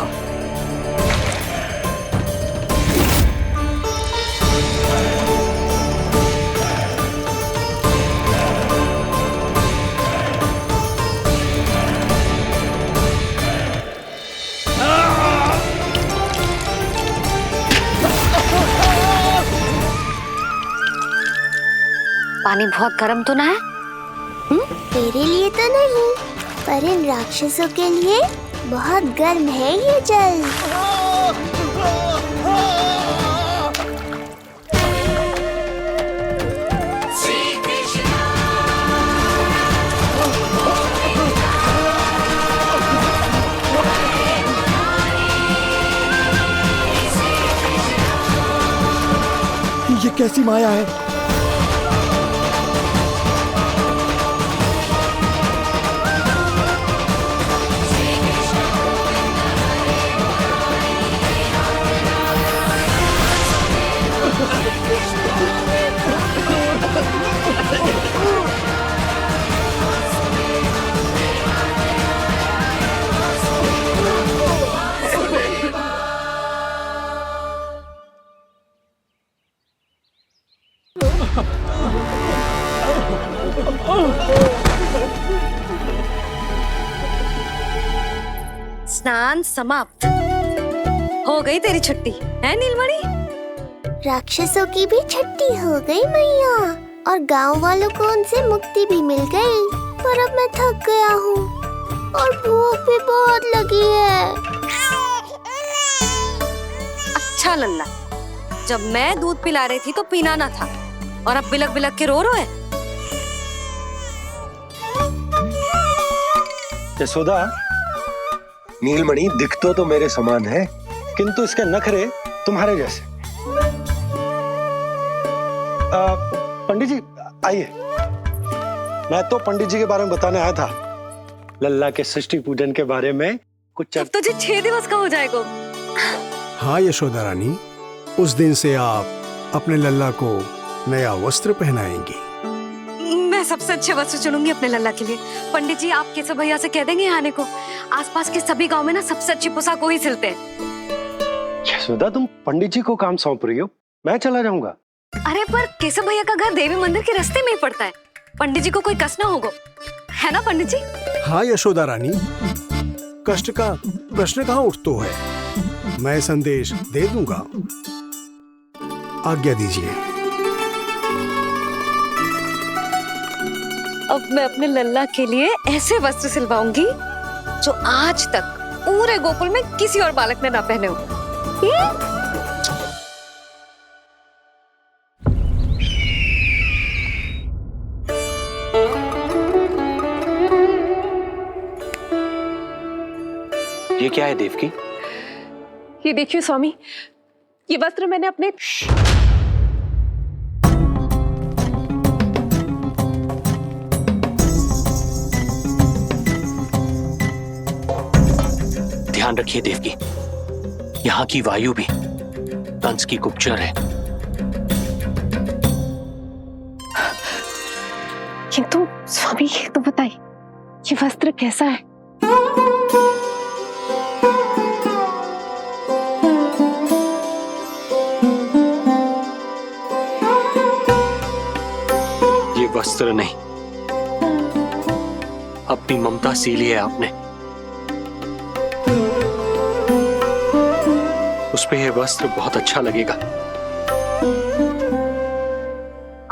पानी बहुत गर्म तो ना है? तेरे लिए तो नहीं, पर इन राक्षसों के लिए बहुत गर्म है ये जल। ये कैसी माया है? स्नान समाप्त। हो गई तेरी छुट्टी है नीलमणि? राक्षसों की भी छुट्टी हो गई मैया, और गांव वालों को उनसे मुक्ति भी मिल गई। पर अब मैं थक गया हूँ और भूख भी बहुत लगी है। अच्छा लल्ला, जब मैं दूध पिला रही थी तो पीना ना था, और अब बिलक बिलक के रो है। यशोदा, नीलमणि दिखतो तो मेरे समान है, किंतु इसके नखरे तुम्हारे जैसे। पंडित जी आइए, मैं तो पंडित जी के बारे में बताने आया था, लल्ला के सृष्टि पूजन के बारे में कुछ। अब तुझे 6 दिवस का हो जाएगा। हाँ यशोदा रानी, उस दिन से आप अपने लल्ला को नया वस्त्र पहनाएंगी। मैं सबसे अच्छे वस्त्र चुनूंगी अपने लल्ला के लिए। पंडित जी, आप केशव भैया से कह देंगे आने को। आसपास के सभी गांव में ना सबसे अच्छी पोशाक वही सिलते हैं। यशोदा, तुम पंडित जी को काम सौंप रही हो, मैं चला जाऊंगा। अरे पर केशव भैया का घर देवी मंदिर के रास्ते में ही पड़ता है, पंडित जी को कोई कष्ट ना होगा, है ना पंडित जी? हाँ यशोदा रानी, कष्ट का प्रश्न कहाँ उठतो है, मैं संदेश दे दूंगा। आज्ञा दीजिए। अब मैं अपने लल्ला के लिए ऐसे वस्त्र सिलवाऊंगी जो आज तक पूरे गोकुल में किसी और बालक ने ना पहने हो। ये क्या है देवकी? ये देखिए स्वामी, ये वस्त्र मैंने अपने ध्यान रखिए देवकी, यहाँ की वायु भी कंस की गुप्तचर है। किंतु स्वामी ये तो बताइए, ये वस्त्र कैसा है? ये वस्त्र नहीं, अपनी ममता सी ली है आपने। उस पे ये वस्त्र बहुत अच्छा लगेगा।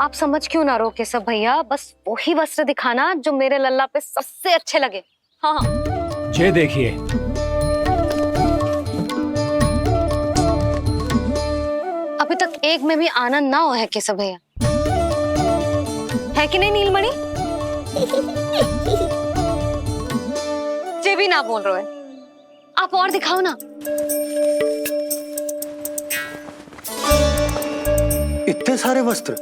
आप समझ क्यों ना रहो केशव भैया, बस वही वस्त्र दिखाना जो मेरे लल्ला पे सबसे अच्छे लगे। हाँ हाँ। ये देखिए, अभी तक एक में भी आनंद ना हो है केशव भैया, है कि नहीं नीलमणि? ये भी ना बोल रहे, आप और दिखाओ ना। इतने सारे वस्त्र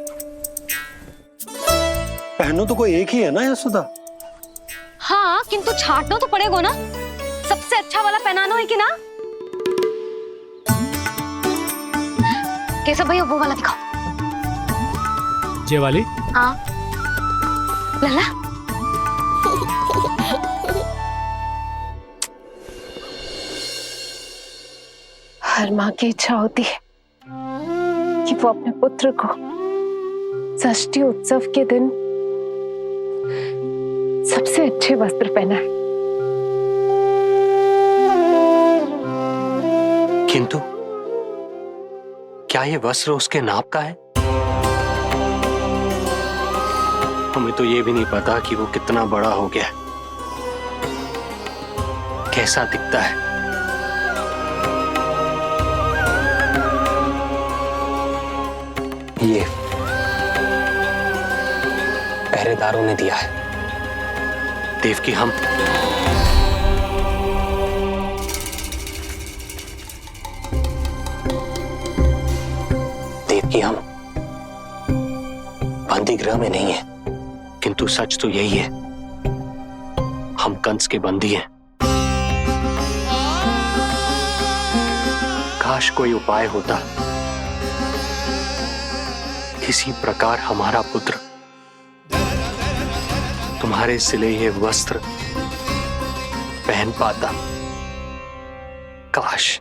पहनो तो कोई एक ही है ना यशोदा? हाँ, किंतु छांटना तो पड़ेगा ना। सबसे अच्छा वाला पहनाना है कि ना? केशव भैया वो वाला दिखाओ। ये वाली? हाँ। लल्ला हर माँ की इच्छा होती है कि वो अपने पुत्र को षष्ठी उत्सव के दिन सबसे अच्छे वस्त्र पहनाए। किंतु क्या ये वस्त्र उसके नाप का है? हमें तो ये भी नहीं पता कि वो कितना बड़ा हो गया, कैसा दिखता है। ये पहरेदारों ने दिया है। देवकी, हम बंदी गृह में नहीं है, किंतु सच तो यही है, हम कंस के बंदी हैं। काश कोई उपाय होता, किसी प्रकार हमारा पुत्र तुम्हारे सिले ये वस्त्र पहन पाता। काश।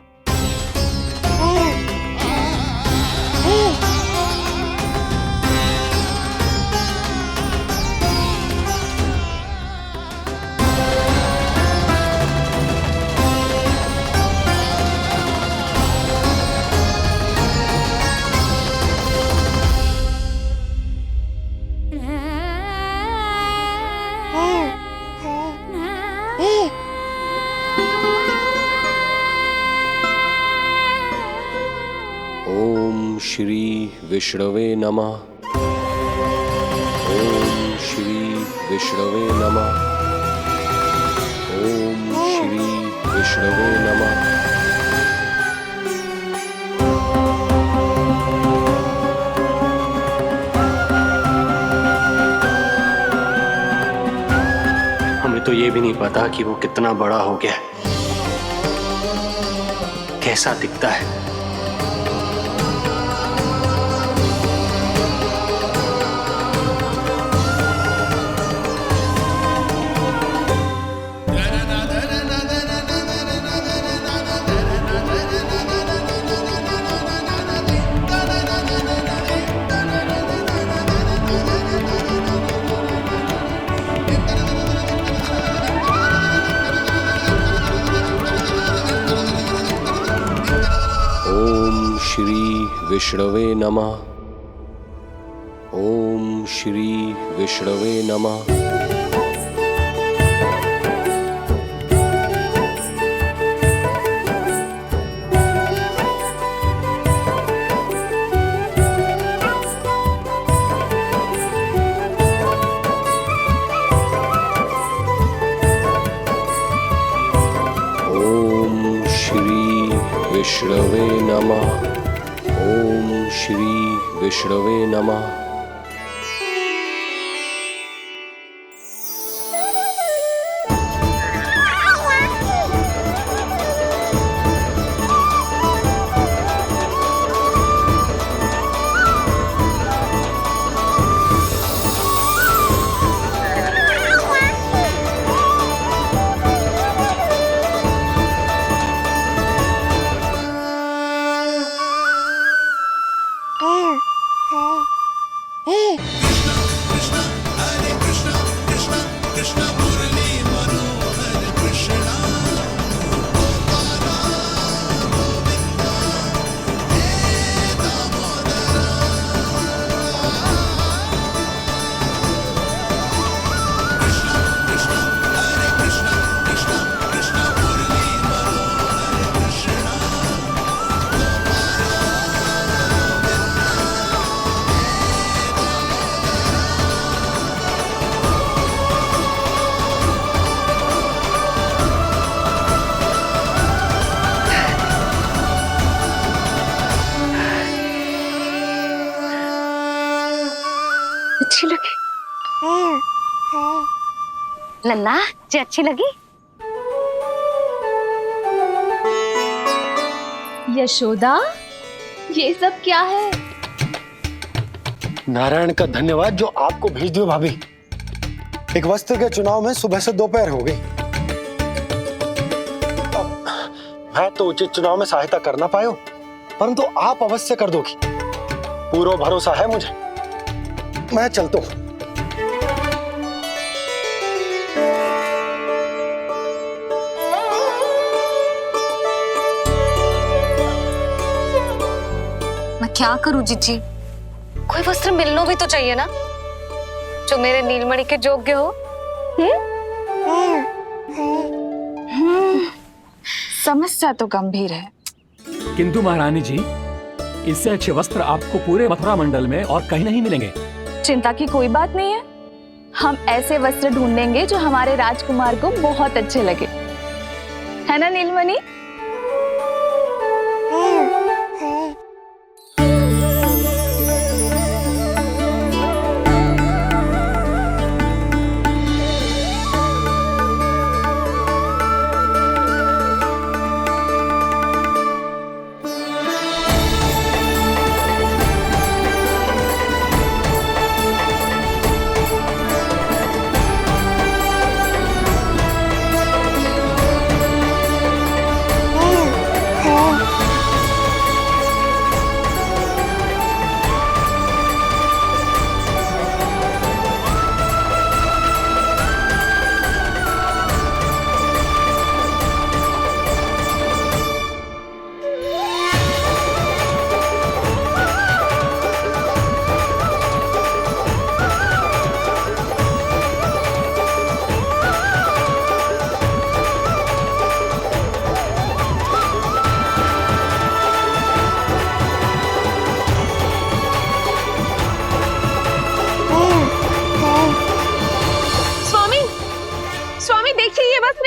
श्री विष्णवे नमः। ओम श्री विष्णवे नमः। ओम श्री विष्णवे नमः। हमें तो ये भी नहीं पता कि वो कितना बड़ा हो गया, कैसा दिखता है। श्री विष्णवे नमः। ओम श्री विष्णवे नमः। ओम श्री विष्णवे नमः। ओम श्री विष्णवे नमः। अच्छी लगी? लल्ला जी अच्छी लगी? यशोदा, ये सब क्या है? नारायण का धन्यवाद जो आपको भेज दियो भाभी। एक वस्त्र के चुनाव में सुबह से दोपहर हो गई। मैं तो उचित चुनाव में सहायता कर ना पायो, परंतु आप अवश्य कर दोगी, पूरा भरोसा है मुझे। मैं चलता हूं। मैं क्या करूं जीजी? कोई वस्त्र मिलना भी तो चाहिए ना, जो मेरे नीलमणि के योग्य हो। समस्या तो गंभीर है, किंतु महारानी जी, इससे अच्छे वस्त्र आपको पूरे मथुरा मंडल में और कहीं नहीं मिलेंगे। चिंता की कोई बात नहीं है। हम ऐसे वस्त्र ढूंढेंगे जो हमारे राजकुमार को बहुत अच्छे लगे, है ना नीलमणि?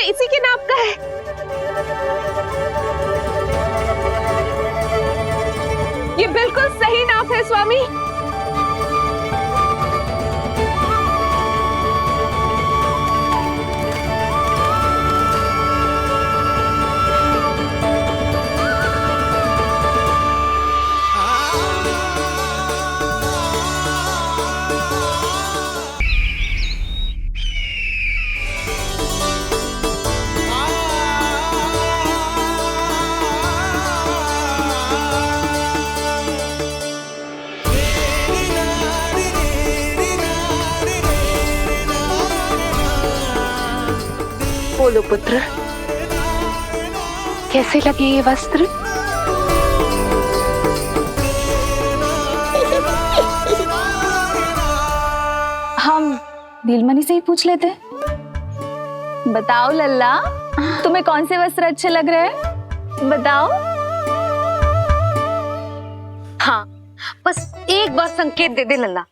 इसी के नाप का है। ये बिल्कुल सही नाप है स्वामी। बोलो पुत्र, कैसे लगे ये वस्त्र? हम नीलमणि से ही पूछ लेते हैं। बताओ लल्ला, तुम्हें कौन से वस्त्र अच्छे लग रहे हैं? बताओ। हाँ, बस एक बार संकेत दे दे लल्ला।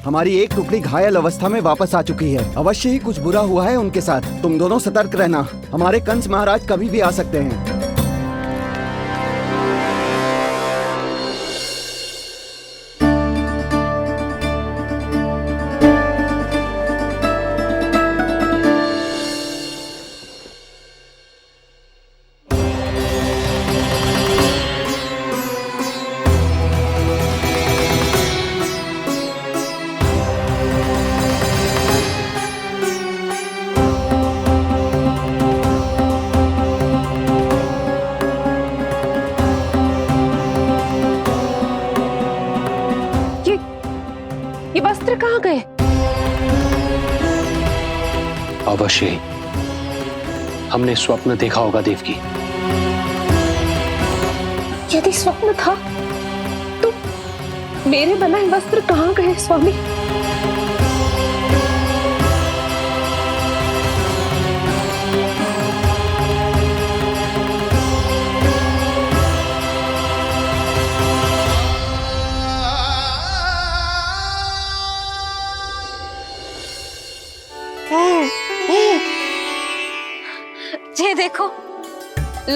हमारी एक टुकड़ी घायल अवस्था में वापस आ चुकी है। अवश्य ही कुछ बुरा हुआ है उनके साथ। तुम दोनों सतर्क रहना, हमारे कंस महाराज कभी भी आ सकते हैं। वस्त्र कहाँ गए? अवश्य ही हमने स्वप्न देखा होगा देवकी। यदि स्वप्न था तो मेरे बनाए वस्त्र कहाँ गए स्वामी?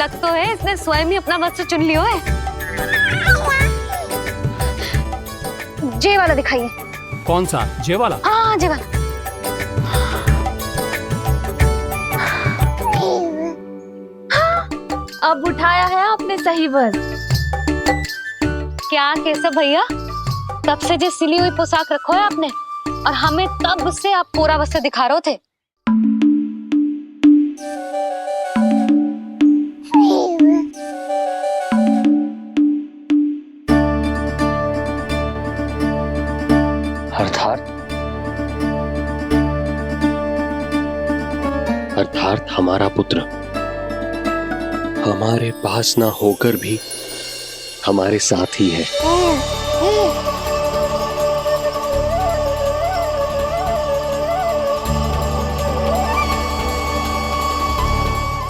लग तो है इसने स्वयं ही अपना वस्त्र चुन लियो है। जे वाला दिखाइए। कौन सा? जे वाला? हाँ जे वाला। अब उठाया है आपने सही वस्त्र। क्या केशव भैया, तब से जो सिली हुई पोशाक रखो है आपने, और हमें तब से आप पूरा वस्त्र दिखा रहे थे। अर्थात हमारा पुत्र हमारे पास ना होकर भी हमारे साथ ही है।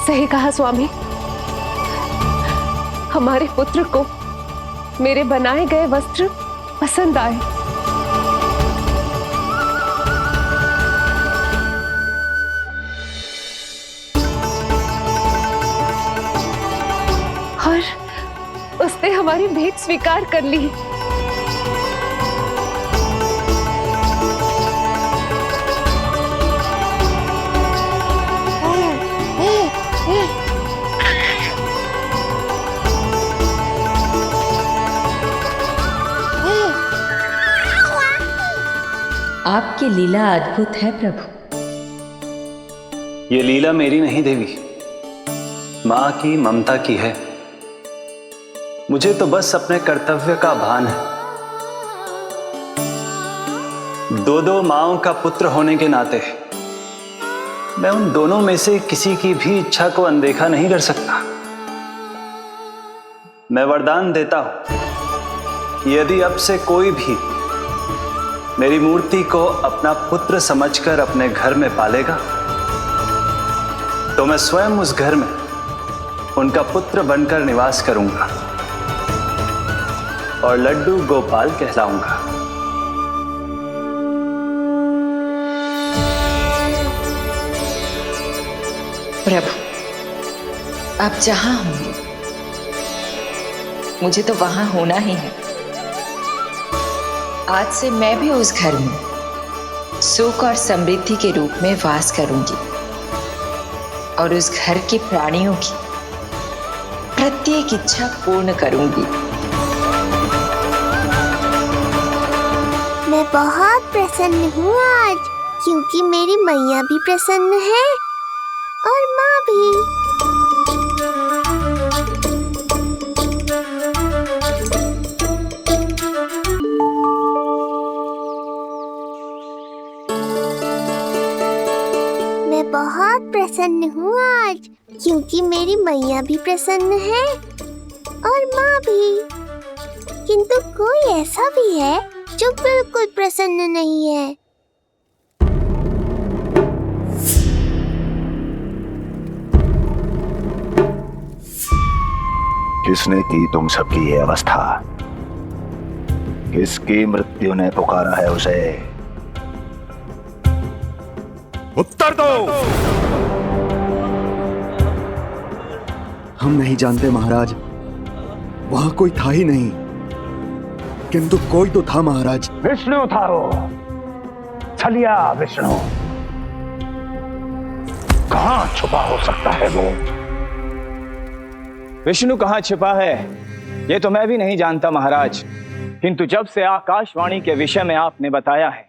सही कहा स्वामी, हमारे पुत्र को मेरे बनाए गए वस्त्र पसंद आए। और उसने हमारी भेंट स्वीकार कर ली। आपकी लीला अद्भुत है प्रभु। ये लीला मेरी नहीं देवी, मां की, ममता की है। मुझे तो बस अपने कर्तव्य का भान है। दो माओं का पुत्र होने के नाते मैं उन दोनों में से किसी की भी इच्छा को अनदेखा नहीं कर सकता। मैं वरदान देता हूं, यदि अब से कोई भी मेरी मूर्ति को अपना पुत्र समझकर अपने घर में पालेगा, तो मैं स्वयं उस घर में उनका पुत्र बनकर निवास करूंगा और लड्डू गोपाल कहलाऊंगा। प्रभु, आप जहां होंगे मुझे तो वहां होना ही है। आज से मैं भी उस घर में सुख और समृद्धि के रूप में वास करूंगी और उस घर के प्राणियों की प्रत्येक इच्छा पूर्ण करूंगी। मैं बहुत प्रसन्न हूँ आज, क्योंकि मेरी मैया भी प्रसन्न है और माँ भी। मैं बहुत प्रसन्न हूँ आज, क्योंकि मेरी मैया भी प्रसन्न है और माँ भी। किंतु कोई ऐसा भी है जो बिल्कुल प्रसन्न नहीं है। किसने की तुम सबकी ये अवस्था? किसकी मृत्यु ने पुकारा है उसे? उत्तर दो। हम नहीं जानते महाराज, वहां कोई था ही नहीं, किंतु कोई तो था महाराज। विष्णु था वो, छलिया विष्णु। कहां छुपा हो सकता है वो? विष्णु कहाँ छिपा है ये तो मैं भी नहीं जानता महाराज, किंतु जब से आकाशवाणी के विषय में आपने बताया है,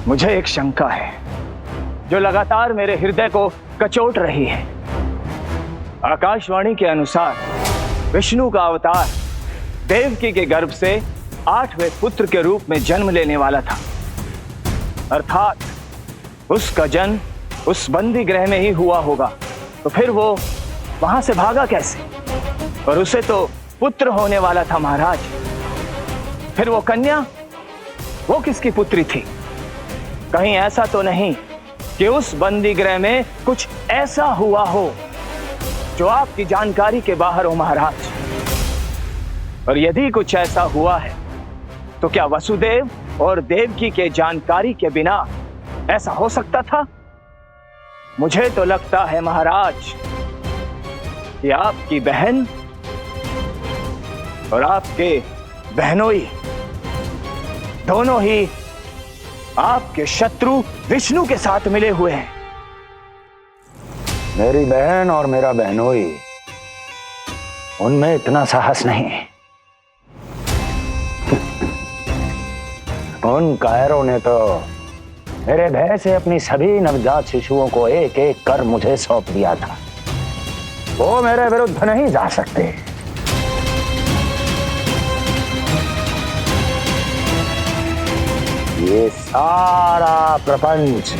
मुझे एक शंका है जो लगातार मेरे हृदय को कचोट रही है। आकाशवाणी के अनुसार विष्णु का अवतार देवकी के गर्भ से 8वें पुत्र के रूप में जन्म लेने वाला था, अर्थात उसका जन्म उस बंदी गृह में ही हुआ होगा। तो फिर वो वहां से भागा कैसे? और उसे तो पुत्र होने वाला था महाराज। फिर वो कन्या, वो किसकी पुत्री थी? कहीं ऐसा तो नहीं कि उस बंदी गृह में कुछ ऐसा हुआ हो जो आपकी जानकारी के बाहर हो महाराज? और यदि कुछ ऐसा हुआ है तो क्या वसुदेव और देवकी के जानकारी के बिना ऐसा हो सकता था? मुझे तो लगता है महाराज कि आपकी बहन और आपके बहनोई दोनों ही आपके शत्रु विष्णु के साथ मिले हुए हैं। मेरी बहन और मेरा बहनोई, उनमें इतना साहस नहीं। उन कायरों ने तो मेरे भय से अपनी सभी नवजात शिशुओं को एक एक कर मुझे सौंप दिया था। वो मेरे विरुद्ध नहीं जा सकते। ये सारा प्रपंच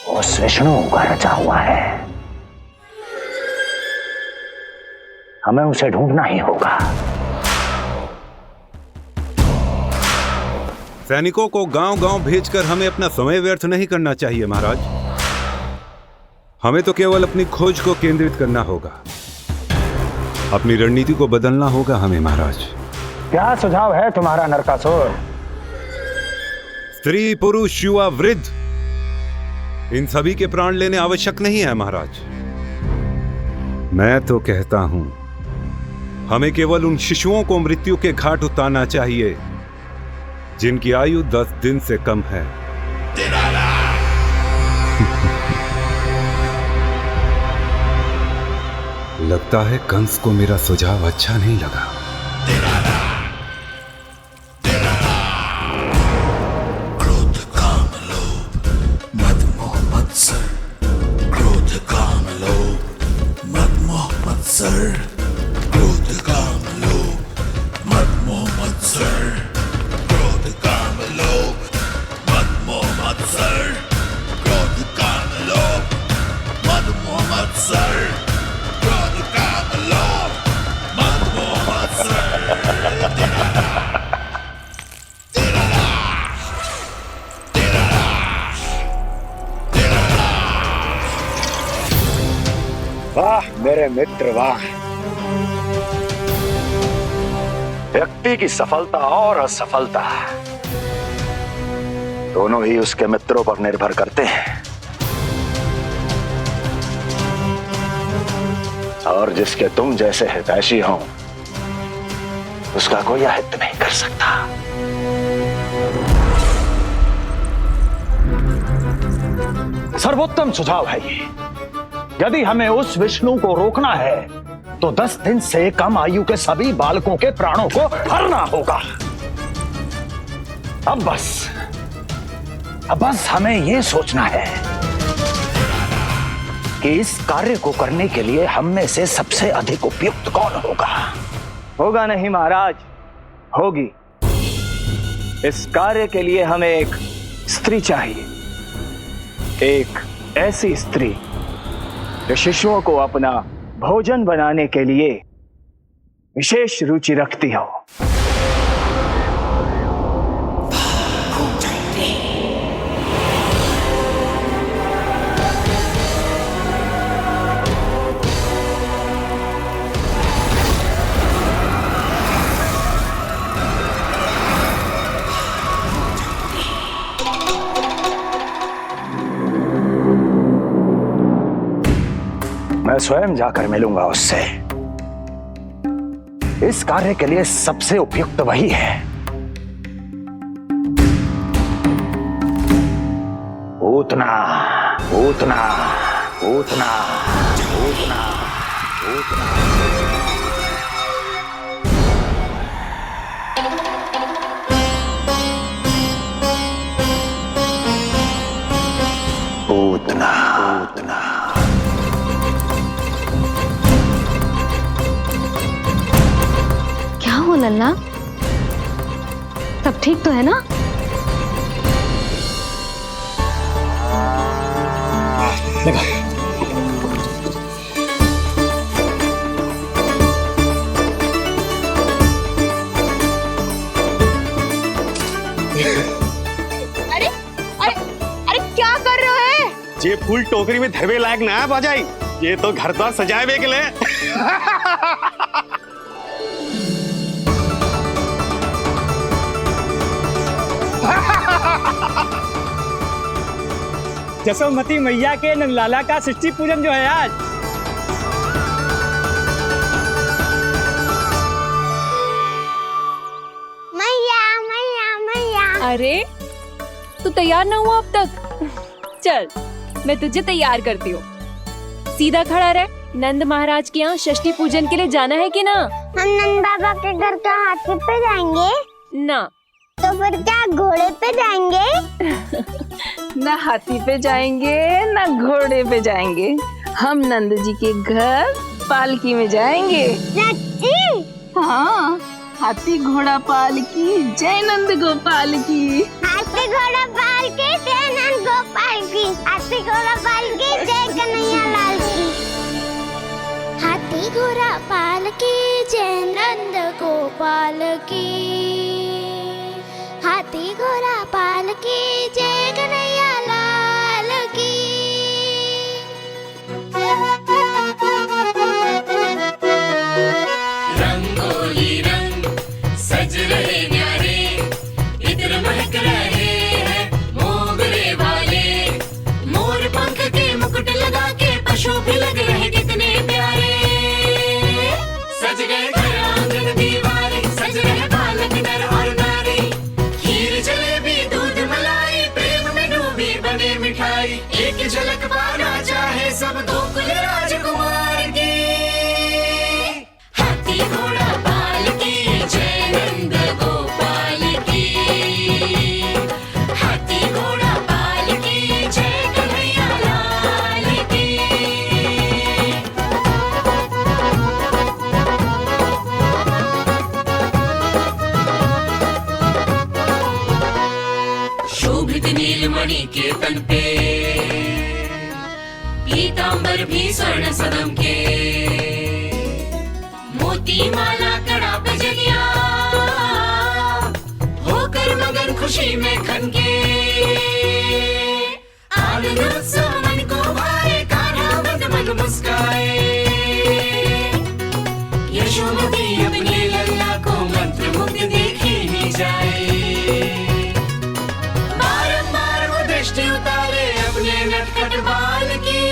उस विष्णु का रचा हुआ है। हमें उसे ढूंढना ही होगा। सैनिकों को गांव-गांव भेजकर हमें अपना समय व्यर्थ नहीं करना चाहिए महाराज। हमें तो केवल अपनी खोज को केंद्रित करना होगा। अपनी रणनीति को बदलना होगा हमें महाराज। क्या सुझाव है तुम्हारा नरकासुर? स्त्री, पुरुष, युवा, वृद्ध, इन सभी के प्राण लेने आवश्यक नहीं है महाराज। मैं तो कहता हूं हमें केवल उन शिशुओं को मृत्यु के घाट उतारना चाहिए जिनकी आयु 10 दिन से कम है। लगता है कंस को मेरा सुझाव अच्छा नहीं लगा। क्रोध काम लोभ मद मोह मत्सर, क्रोध काम लोभ मद मोह मत्सर, क्रोध काम लोभ मद मोह मत्सर, क्रोध काम लोभ मद मोह मत्सर, क्रोध काम लोभ मद मोह मत्सर, क्रोध काम लोभ मद मोह मत्सर। वाह मेरे मित्र वाह। व्यक्ति की सफलता और असफलता दोनों ही उसके मित्रों पर निर्भर करते हैं, और जिसके तुम जैसे हितैषी हो उसका कोई अहित नहीं कर सकता। सर्वोत्तम सुझाव है ये। यदि हमें उस विष्णु को रोकना है तो 10 दिन से कम आयु के सभी बालकों के प्राणों को हरना होगा। अब बस हमें यह सोचना है कि इस कार्य को करने के लिए हम में से सबसे अधिक उपयुक्त कौन होगा। होगा नहीं महाराज, होगी। इस कार्य के लिए हमें एक स्त्री चाहिए, एक ऐसी स्त्री जो शिशुओं को अपना भोजन बनाने के लिए विशेष रुचि रखती हो। मैं स्वयं जाकर मिलूंगा उससे। इस कार्य के लिए सबसे उपयुक्त वही है। पूतना पूतना पूतना पूतना पूतना। पूतना पूतना। क्या हो लल्ला, सब ठीक तो है ना? लगा। अरे अरे अरे क्या कर रहे हो? ये फूल टोकरी में धरवे लायक ना है बाजाई, ये तो घर द्वार सजाए हुए के लिए। यशोमती मैया के नंदलाला का सृष्टि पूजन जो है आज। मैया मैया मैया। अरे तू तैयार ना हुआ अब तक? चल मैं तुझे तैयार करती हूँ। सीधा खड़ा रह। नंद महाराज के यहाँ षष्ठी पूजन के लिए जाना है कि ना? हम नंद बाबा के घर का हाथी पे जाएंगे ना। तो फिर क्या घोड़े पे जाएंगे? ना हाथी पे जाएंगे ना घोड़े पे जाएंगे, हम नंद जी के घर पालकी में जाएंगे। सच्ची? हाँ, हाथी घोड़ा पालकी जय नंद गोपाल की। हाथी घोड़ा पालकी जय नंद गोपाल की। हाथी घोड़ा पालकी जय कन्हैया लाल की। हाथी घोड़ा पालकी जय नंद गोपाल की। हाथी घोड़ा पालकी जय कन्हैया लाल की। रंगोली रंग सज रहे न्यारे, इत्र महक रहे हैं मोगरे वाले। मोर पंख के मुकुट लगा के पशु भी लग रहे कितने प्यारे। सज गए घर आंगन दीवारे, सज रहे बालक नर और नारी। खीर जलेबी दूध मलाई, प्रेम में डूबी बने मिठाई। एक झलक पाना चाहे सब गोकुल राजकुमार की। हाथी घोड़ा पालकी जय नंद गोपाल की। हाथी घोड़ा पालकी जय कन्हैया लाल की। शोभित नीलमणि के तन पे, पीतांबर भी स्वर्ण सदम के। मोती माला कड़ा बजनिया, होकर मगन खुशी में खनके। आनंद उत्सव मन को भाए, कान्हा मद मद मुस्काए। यशोमती अपने लल्ला को मंत्र मुग्ध देखी ही जाए। बारंबार वो दृष्टि उतारे अपने नटखट बाल की।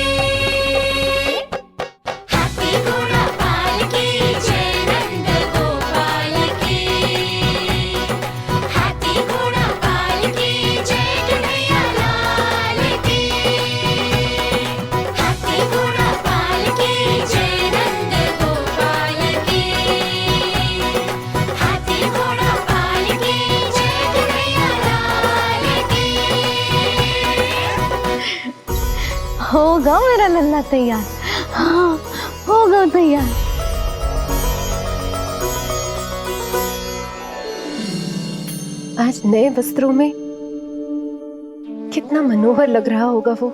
हाथी घोड़ा पालकी जय नंद गोपाल की। हाथी घोड़ा पालकी जय कन्हैया लाल की। हाथी घोड़ा पालकी जय नंद गोपाल की। हाथी घोड़ा पालकी जय कन्हैया लाल की। होगा मेरा लल्ला तैयार। हाँ होगा तैयार। आज नए वस्त्रों में कितना मनोहर लग रहा होगा वो।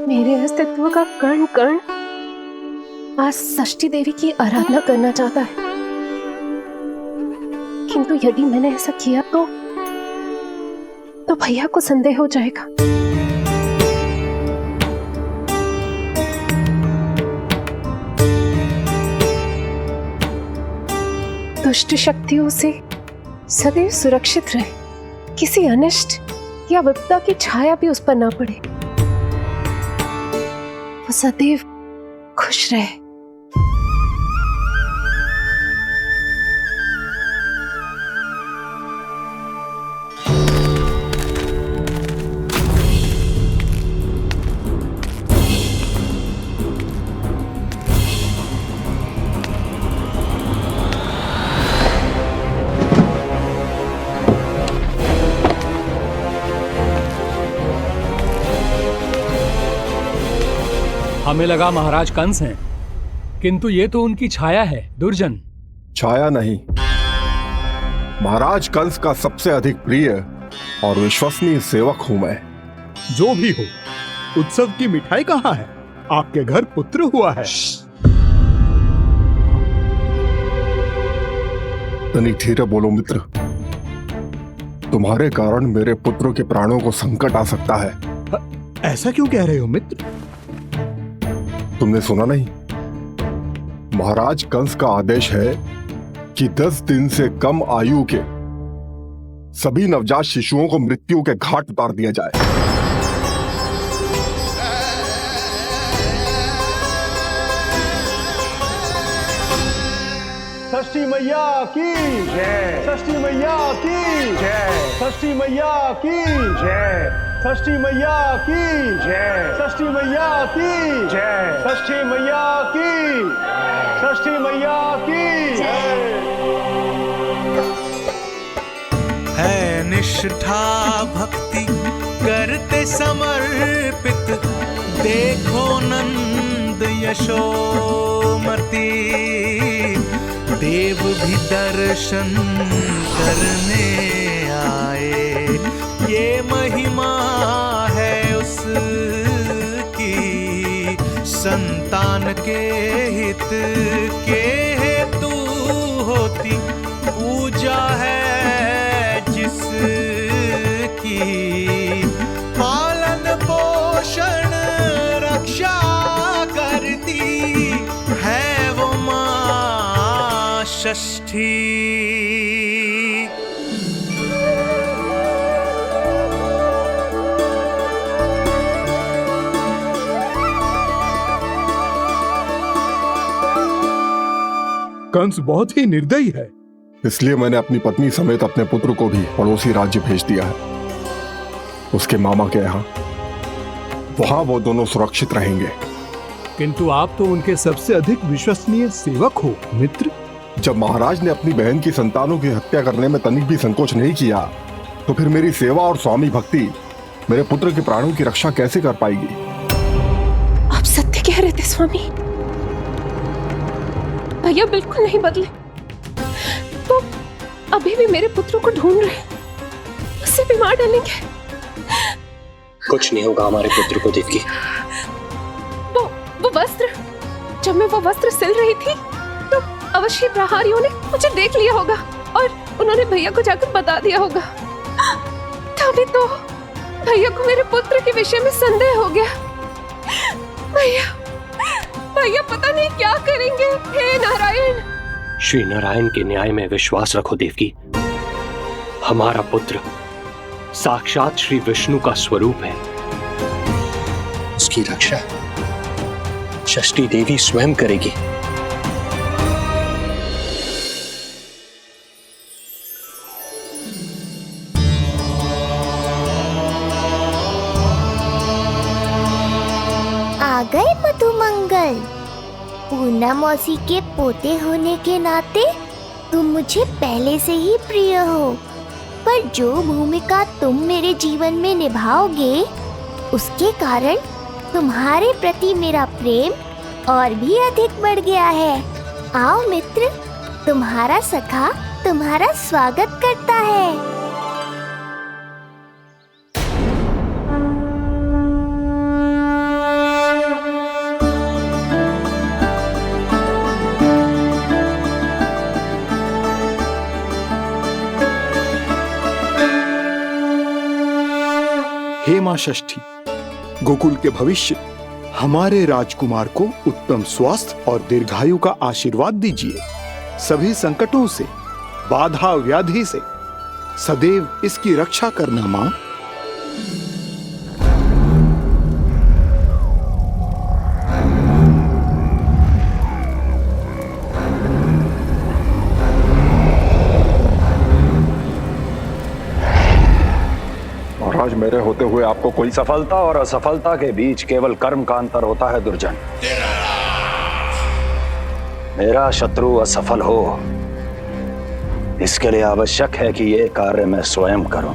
मेरे अस्तित्व का कण कण आज षष्ठी देवी की आराधना करना चाहता है, किंतु यदि मैंने ऐसा किया तो भैया को संदेह हो जाएगा। दुष्ट शक्तियों से सदैव सुरक्षित रहे, किसी अनिष्ट या विपदा की छाया भी उस पर ना पड़े, वो सदैव खुश रहे। हमें लगा महाराज कंस हैं, किंतु ये तो उनकी छाया है, दुर्जन। छाया नहीं, महाराज कंस का सबसे अधिक प्रिय और विश्वसनीय सेवक हूं मैं। जो भी हो, उत्सव की मिठाई कहाँ है? आपके घर पुत्र हुआ है। तनिक धीरे बोलो मित्र, तुम्हारे कारण मेरे पुत्रों के प्राणों को संकट आ सकता है। ऐसा क्यों कह रहे हो मित्र? तुमने सुना नहीं? महाराज कंस का आदेश है कि 10 दिन से कम आयु के सभी नवजात शिशुओं को मृत्यु के घाट उतार दिया जाए। षष्ठी मैया की जय, षष्ठी मैया की जय, षष्ठी मैया की जय, षष्ठी मैया की जय, षष्ठी मैया की जय, षष्ठी मैया की, षष्ठी मैया की जय। है निष्ठा भक्ति करते समर्पित, देखो नंद यशोमती, देव भी दर्शन करने आए, ये महिमा है उसकी, संतान के हित के हेतु होती पूजा है जिसकी, पालन पोषण रक्षा करती है वो मां षष्ठी। कंस बहुत ही निर्दयी है, इसलिए मैंने अपनी पत्नी समेत अपने पुत्र को भी पड़ोसी राज्य भेज दिया है, उसके मामा के यहाँ। वहां वो दोनों सुरक्षित रहेंगे। किंतु आप तो उनके सबसे अधिक विश्वसनीय सेवक हो मित्र। जब महाराज ने अपनी बहन की संतानों की हत्या करने में तनिक भी संकोच नहीं किया, तो फिर मेरी सेवा और स्वामी भक्ति मेरे पुत्र के प्राणों की रक्षा कैसे कर पाएगी? आप सत्य कह रहे थे स्वामी, भैया बिल्कुल नहीं बदले, वो अभी भी मेरे पुत्र को ढूंढ रहे हैं, उसे भी मार डालेंगे। कुछ नहीं होगा हमारे पुत्र को देवकी। वो वस्त्र, जब मैं वो वस्त्र सिल रही थी तो अवश्य प्रहारियों ने मुझे देख लिया होगा और उन्होंने भैया को जाकर बता दिया होगा, तभी तो भैया को मेरे पुत्र के विषय में संदेह हो गया। भैया पता नहीं क्या करेंगे। हे नारायण। श्री नारायण के न्याय में विश्वास रखो देवकी, हमारा पुत्र साक्षात श्री विष्णु का स्वरूप है, उसकी रक्षा षष्ठी देवी स्वयं करेगी। आ गए मधुमंगल। पूर्णा मौसी के पोते होने के नाते तुम मुझे पहले से ही प्रिय हो, पर जो भूमिका तुम मेरे जीवन में निभाओगे उसके कारण तुम्हारे प्रति मेरा प्रेम और भी अधिक बढ़ गया है। आओ मित्र, तुम्हारा सखा तुम्हारा स्वागत करता है। हे मां षष्ठी, गोकुल के भविष्य हमारे राजकुमार को उत्तम स्वास्थ्य और दीर्घायु का आशीर्वाद दीजिए। सभी संकटों से, बाधा व्याधि से सदैव इसकी रक्षा करना मां। महाराज, मेरे होते हुए आपको कोई सफलता और असफलता के बीच केवल कर्म का अंतर होता है दुर्जन। मेरा शत्रु असफल हो, इसके लिए आवश्यक है कि यह कार्य मैं स्वयं करूं।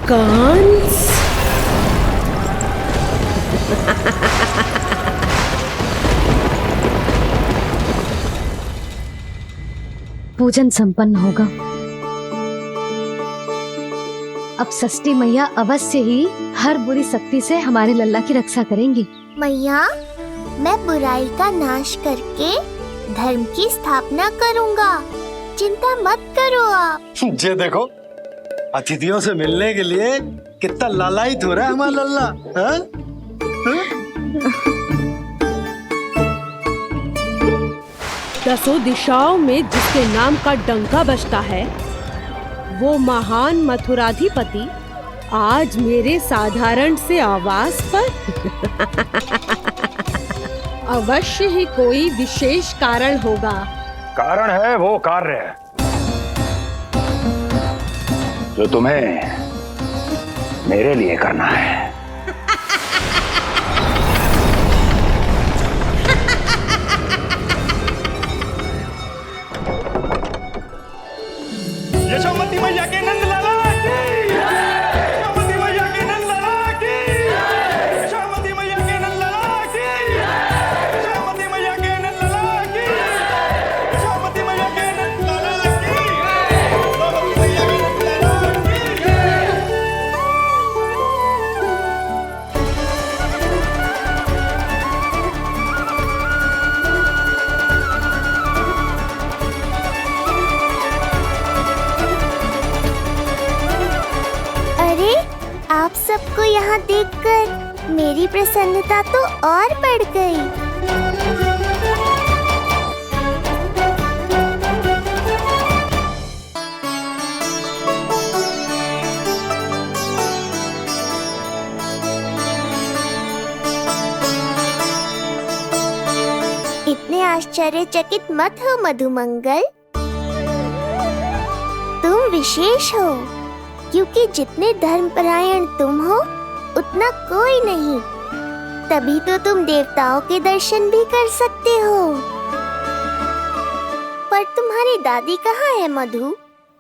कंस। पूजन संपन्न होगा। अब षष्ठी मैया अवश्य ही हर बुरी शक्ति से हमारे लल्ला की रक्षा करेंगी। मैया, मैं बुराई का नाश करके धर्म की स्थापना करूंगा, चिंता मत करो आप। ये देखो, अतिथियों से मिलने के लिए कितना लालायित हो रहा है हमारा लल्ला। हाँ? दसों दिशाओं में जिसके नाम का डंका बजता है, वो महान मथुराधिपति आज मेरे साधारण से आवास पर। अवश्य ही कोई विशेष कारण होगा। कारण है वो कार्य जो तुम्हें मेरे लिए करना है। यशोमती मैया के नंद लाला की, यशोमती मैया के नंद लाला की, यशोमती मैया के नंद लाला की, यशोमती मैया के नंद लाला की, यशोमती मैया के नंद लाला की, यशोमती मैया के नंद लाला की। अरे, आप सबको यहाँ देखकर मेरी प्रसन्नता तो और बढ़ गई। इतने आश्चर्यचकित मत हो मधुमंगल, तुम विशेष हो, क्योंकि जितने धर्मपरायण तुम हो उतना कोई नहीं। तभी तो तुम देवताओं के दर्शन भी कर सकते हो। पर तुम्हारी दादी कहाँ है मधु?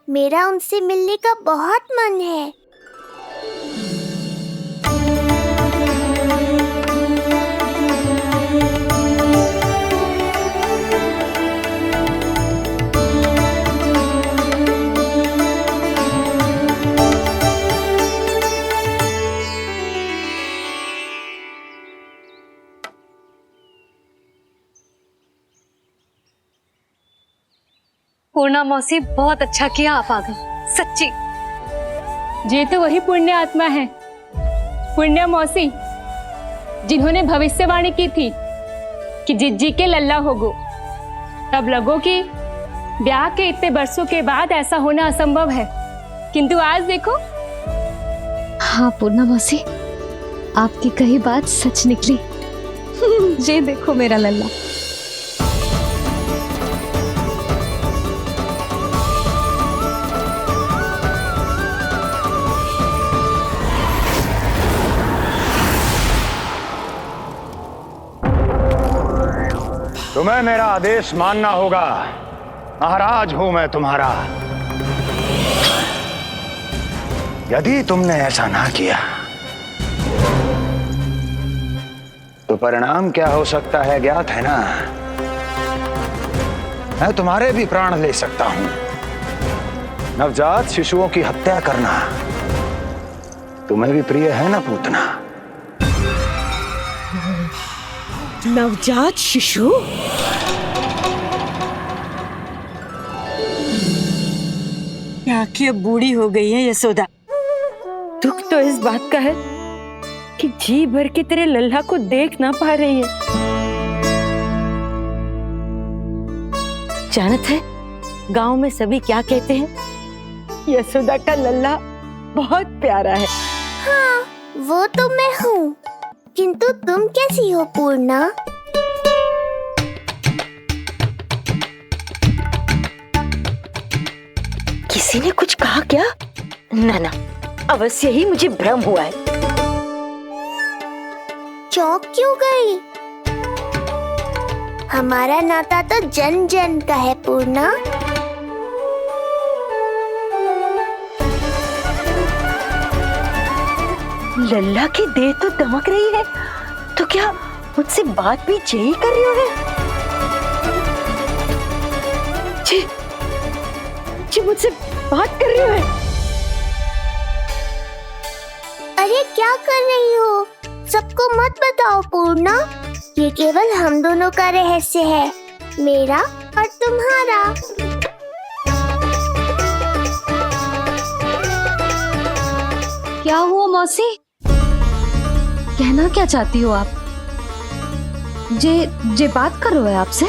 मेरा उनसे मिलने का बहुत मन है। पूर्णा मौसी, बहुत अच्छा किया आप आ गई, सच्ची। ये तो वही पुण्य आत्मा है, पुण्य मौसी, जिन्होंने भविष्यवाणी की थी कि जिज्जी के लल्ला होगो। तब लगो कि ब्याह के इतने बरसों के बाद ऐसा होना असंभव है, किंतु आज देखो। हाँ पूर्णा मौसी, आपकी कही बात सच निकली। ये देखो मेरा लल्ला। तुम्हें मेरा आदेश मानना होगा। महाराज हूं मैं तुम्हारा। यदि तुमने ऐसा ना किया तो परिणाम क्या हो सकता है ज्ञात है ना। मैं तुम्हारे भी प्राण ले सकता हूं। नवजात शिशुओं की हत्या करना तुम्हें भी प्रिय है ना पूतना? नवजात शिशु? क्या कि अब बूढ़ी हो गई है यशोदा। दुख तो इस बात का है कि जी भर के तेरे लल्ला को देख ना पा रही है। जानत है गांव में सभी क्या कहते हैं? यशोदा का लल्ला बहुत प्यारा है। हाँ, वो तो मैं हूँ, किंतु तुम कैसी हो पूर्णा? किसी ने कुछ कहा क्या? ना ना, अवश्य ही मुझे भ्रम हुआ है। चौंक क्यों गई? हमारा नाता तो जन जन का है पूर्णा। लल्ला की देह तो दमक रही है, तो क्या मुझसे बात भी यही कर रही हो? जी जी मुझसे बात कर रही हो? अरे क्या कर रही हो? सबको मत बताओ पूर्णा, ये केवल हम दोनों का रहस्य है, मेरा और तुम्हारा। क्या हुआ मौसी? कहना क्या चाहती हो आप? जे बात कर रहे हो आपसे?